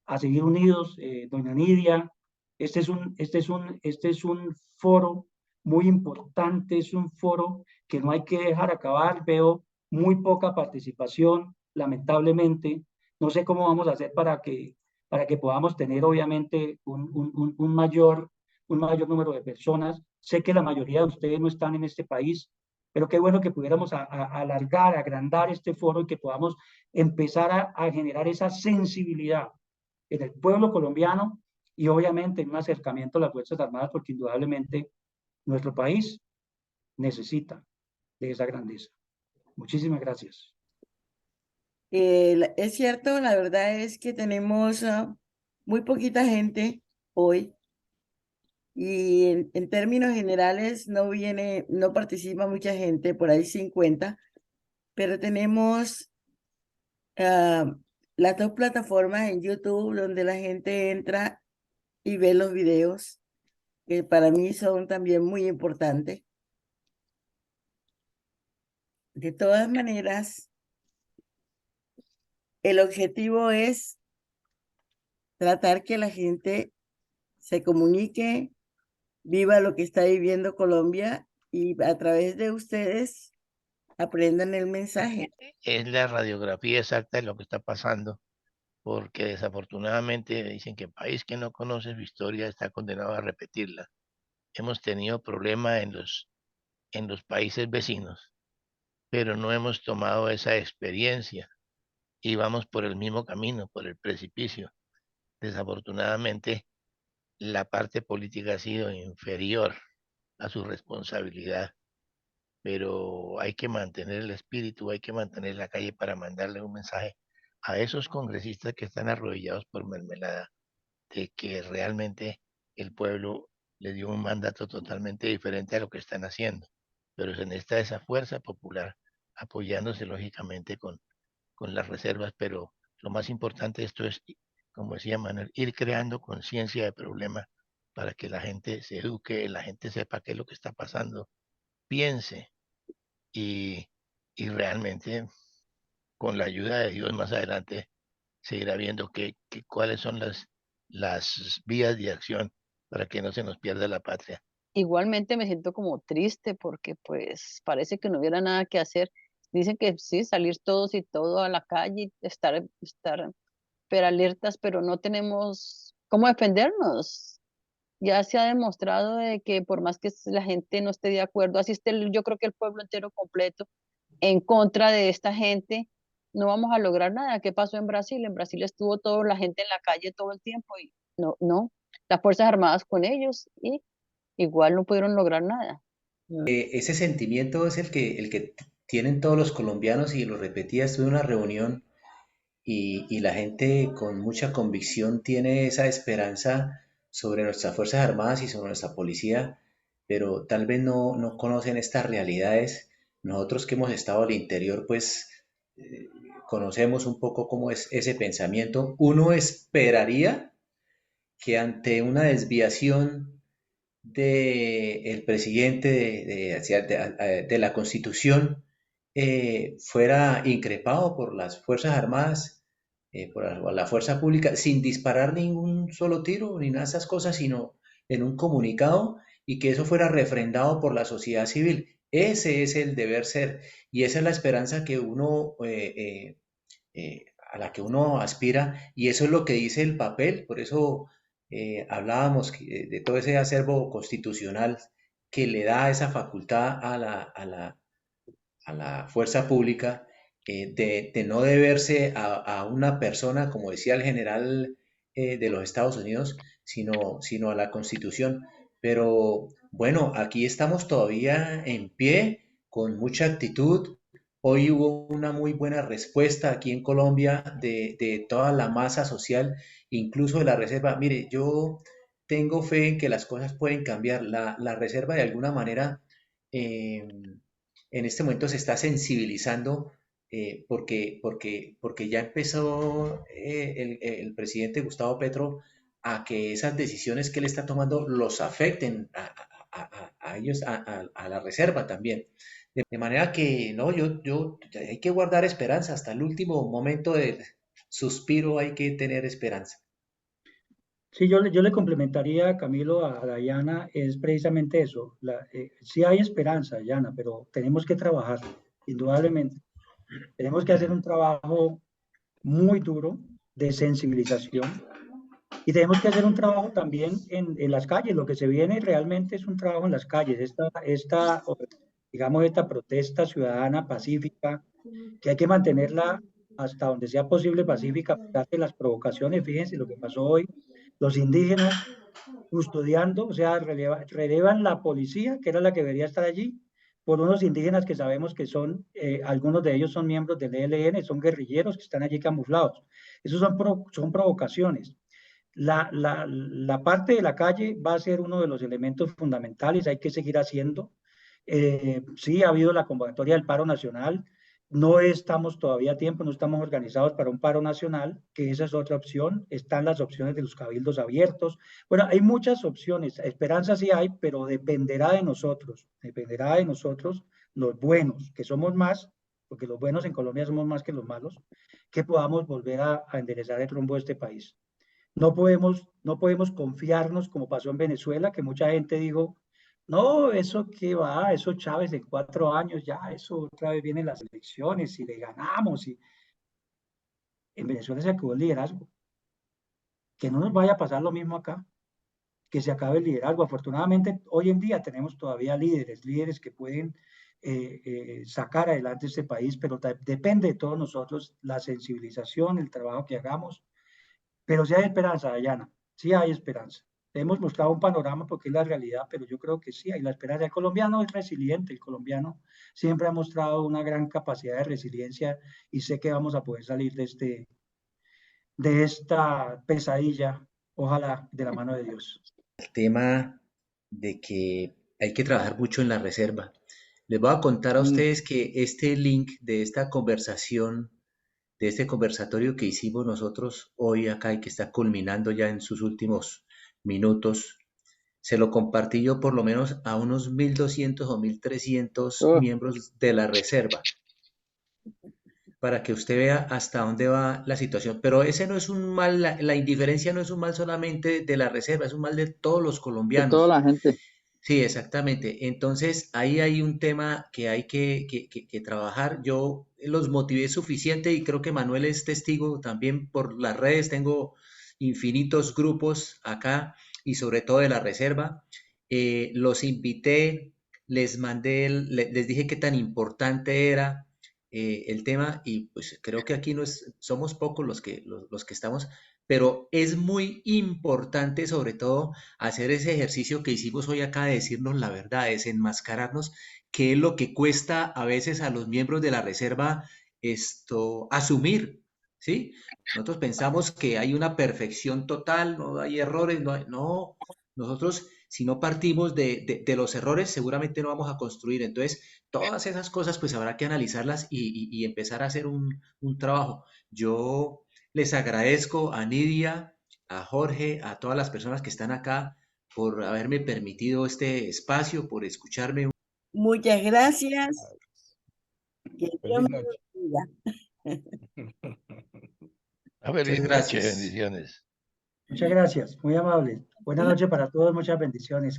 a seguir unidos, doña Nidia. Este es un foro muy importante, es un foro que no hay que dejar acabar. Veo muy poca participación, lamentablemente. No sé cómo vamos a hacer para que podamos tener, obviamente, un mayor número de personas. Sé que la mayoría de ustedes no están en este país, pero qué bueno que pudiéramos alargar, agrandar este foro y que podamos empezar a generar esa sensibilidad en el pueblo colombiano y obviamente en un acercamiento a las Fuerzas Armadas, porque indudablemente nuestro país necesita de esa grandeza. Muchísimas gracias. Es cierto, la verdad es que tenemos muy poquita gente hoy y en términos generales no participa mucha gente, por ahí 50, pero tenemos las dos plataformas en YouTube donde la gente entra y ve los videos, que para mí son también muy importantes. De todas maneras, el objetivo es tratar que la gente se comunique, viva lo que está viviendo Colombia y a través de ustedes aprendan el mensaje. Es la radiografía exacta de lo que está pasando, porque desafortunadamente dicen que el país que no conoce su historia está condenado a repetirla. Hemos tenido problemas en los países vecinos, pero no hemos tomado esa experiencia y vamos por el mismo camino, por el precipicio. Desafortunadamente, la parte política ha sido inferior a su responsabilidad. pero hay que mantener el espíritu, hay que mantener la calle para mandarle un mensaje a esos congresistas que están arrodillados por mermelada, de que realmente el pueblo le dio un mandato totalmente diferente a lo que están haciendo. Pero se necesita esa fuerza popular apoyándose lógicamente con las reservas, pero lo más importante de esto es, como decía Manuel, ir creando conciencia de problema para que la gente se eduque, la gente sepa qué es lo que está pasando, piense y, y realmente con la ayuda de Dios más adelante se irá viendo cuáles son las vías de acción para que no se nos pierda la patria. Igualmente me siento como triste porque pues parece que no hubiera nada que hacer. Dicen que sí, salir todos y todo a la calle, estar pero alertas, pero no tenemos cómo defendernos. Ya se ha demostrado de que por más que la gente no esté de acuerdo, así esté yo creo que el pueblo entero completo en contra de esta gente, no vamos a lograr nada. ¿Qué pasó en Brasil? En Brasil estuvo toda la gente en la calle todo el tiempo y no, las Fuerzas Armadas con ellos y igual no pudieron lograr nada. Ese sentimiento es el que tienen todos los colombianos y lo repetía, estuve en una reunión y la gente con mucha convicción tiene esa esperanza sobre nuestras Fuerzas Armadas y sobre nuestra policía, pero tal vez no conocen estas realidades. Nosotros que hemos estado al interior, pues conocemos un poco cómo es ese pensamiento. Uno esperaría que ante una desviación del presidente de la Constitución fuera increpado por las Fuerzas Armadas, por la fuerza pública, sin disparar ningún solo tiro ni nada de esas cosas, sino en un comunicado y que eso fuera refrendado por la sociedad civil. Ese es el deber ser y esa es la esperanza que a la que uno aspira y eso es lo que dice el papel. Por eso hablábamos de todo ese acervo constitucional que le da esa facultad a la fuerza pública de no deberse a una persona, como decía el general de los Estados Unidos, sino a la Constitución. Pero bueno, aquí estamos todavía en pie, con mucha actitud. Hoy hubo una muy buena respuesta aquí en Colombia de toda la masa social, incluso de la Reserva. Mire, yo tengo fe en que las cosas pueden cambiar. La Reserva de alguna manera en este momento se está sensibilizando porque ya empezó el presidente Gustavo Petro a que esas decisiones que él está tomando los afecten a ellos, a la reserva también. De manera que no, hay que guardar esperanza hasta el último momento del suspiro, hay que tener esperanza. Sí, yo le complementaría, Camilo, a Dayana, es precisamente eso. Sí hay esperanza, Dayana, pero tenemos que trabajar, indudablemente. Tenemos que hacer un trabajo muy duro de sensibilización y tenemos que hacer un trabajo también en las calles. Lo que se viene realmente es un trabajo en las calles. Digamos, esta protesta ciudadana pacífica, que hay que mantenerla hasta donde sea posible pacífica, de las provocaciones. Fíjense lo que pasó hoy. Los indígenas custodiando, o sea, relevan la policía, que era la que debería estar allí, por unos indígenas que sabemos que son, algunos de ellos son miembros del ELN, son guerrilleros que están allí camuflados. Esos son provocaciones. La parte de la calle va a ser uno de los elementos fundamentales, hay que seguir haciendo. Sí, ha habido la convocatoria del paro nacional, no estamos todavía a tiempo, no estamos organizados para un paro nacional, que esa es otra opción. Están las opciones de los cabildos abiertos. Bueno, hay muchas opciones. Esperanza sí hay, pero dependerá de nosotros los buenos, que somos más, porque los buenos en Colombia somos más que los malos, que podamos volver a enderezar el rumbo de este país. No podemos confiarnos como pasó en Venezuela, que mucha gente dijo, no, eso qué va, eso Chávez en 4 años ya, eso otra vez vienen las elecciones y le ganamos. Y en Venezuela se acabó el liderazgo. Que no nos vaya a pasar lo mismo acá, que se acabe el liderazgo. Afortunadamente, hoy en día tenemos todavía líderes que pueden sacar adelante este país, pero depende de todos nosotros la sensibilización, el trabajo que hagamos. Pero sí hay esperanza, Dayana, sí hay esperanza. hemos mostrado un panorama porque es la realidad, pero yo creo que sí, hay la esperanza. El colombiano es resiliente, el colombiano siempre ha mostrado una gran capacidad de resiliencia y sé que vamos a poder salir de esta pesadilla, ojalá de la mano de Dios. El tema de que hay que trabajar mucho en la reserva. Les voy a contar a ustedes que este link de esta conversación, de este conversatorio que hicimos nosotros hoy acá y que está culminando ya en sus últimos minutos, se lo compartí yo por lo menos a unos 1.200 o 1.300 miembros de la reserva, para que usted vea hasta dónde va la situación. Pero ese no es un mal, la indiferencia no es un mal solamente de la reserva, es un mal de todos los De toda colombianos. la gente. Sí, exactamente. Entonces, ahí hay un tema que hay que trabajar. Yo los motivé suficiente y creo que Manuel es testigo también por las redes. Tengo infinitos grupos acá y sobre todo de la reserva. Los invité, les mandé, les dije qué tan importante era el tema y pues creo que aquí no es, somos pocos los que estamos, pero es muy importante sobre todo hacer ese ejercicio que hicimos hoy acá de decirnos la verdad, desenmascararnos, que es lo que cuesta a veces a los miembros de la reserva esto asumir, ¿sí? Nosotros pensamos que hay una perfección total, no hay errores, no, nosotros si no partimos de los errores seguramente no vamos a construir. Entonces, todas esas cosas pues habrá que analizarlas y empezar a hacer un trabajo. Yo les agradezco a Nidia, a Jorge, a todas las personas que están acá por haberme permitido este espacio, por escucharme. Muchas gracias. Que Dios Feliz me noche. bendiga. A ver, Muchas noche, gracias. bendiciones. Muchas gracias, muy amable. Buenas noches para todos, muchas bendiciones.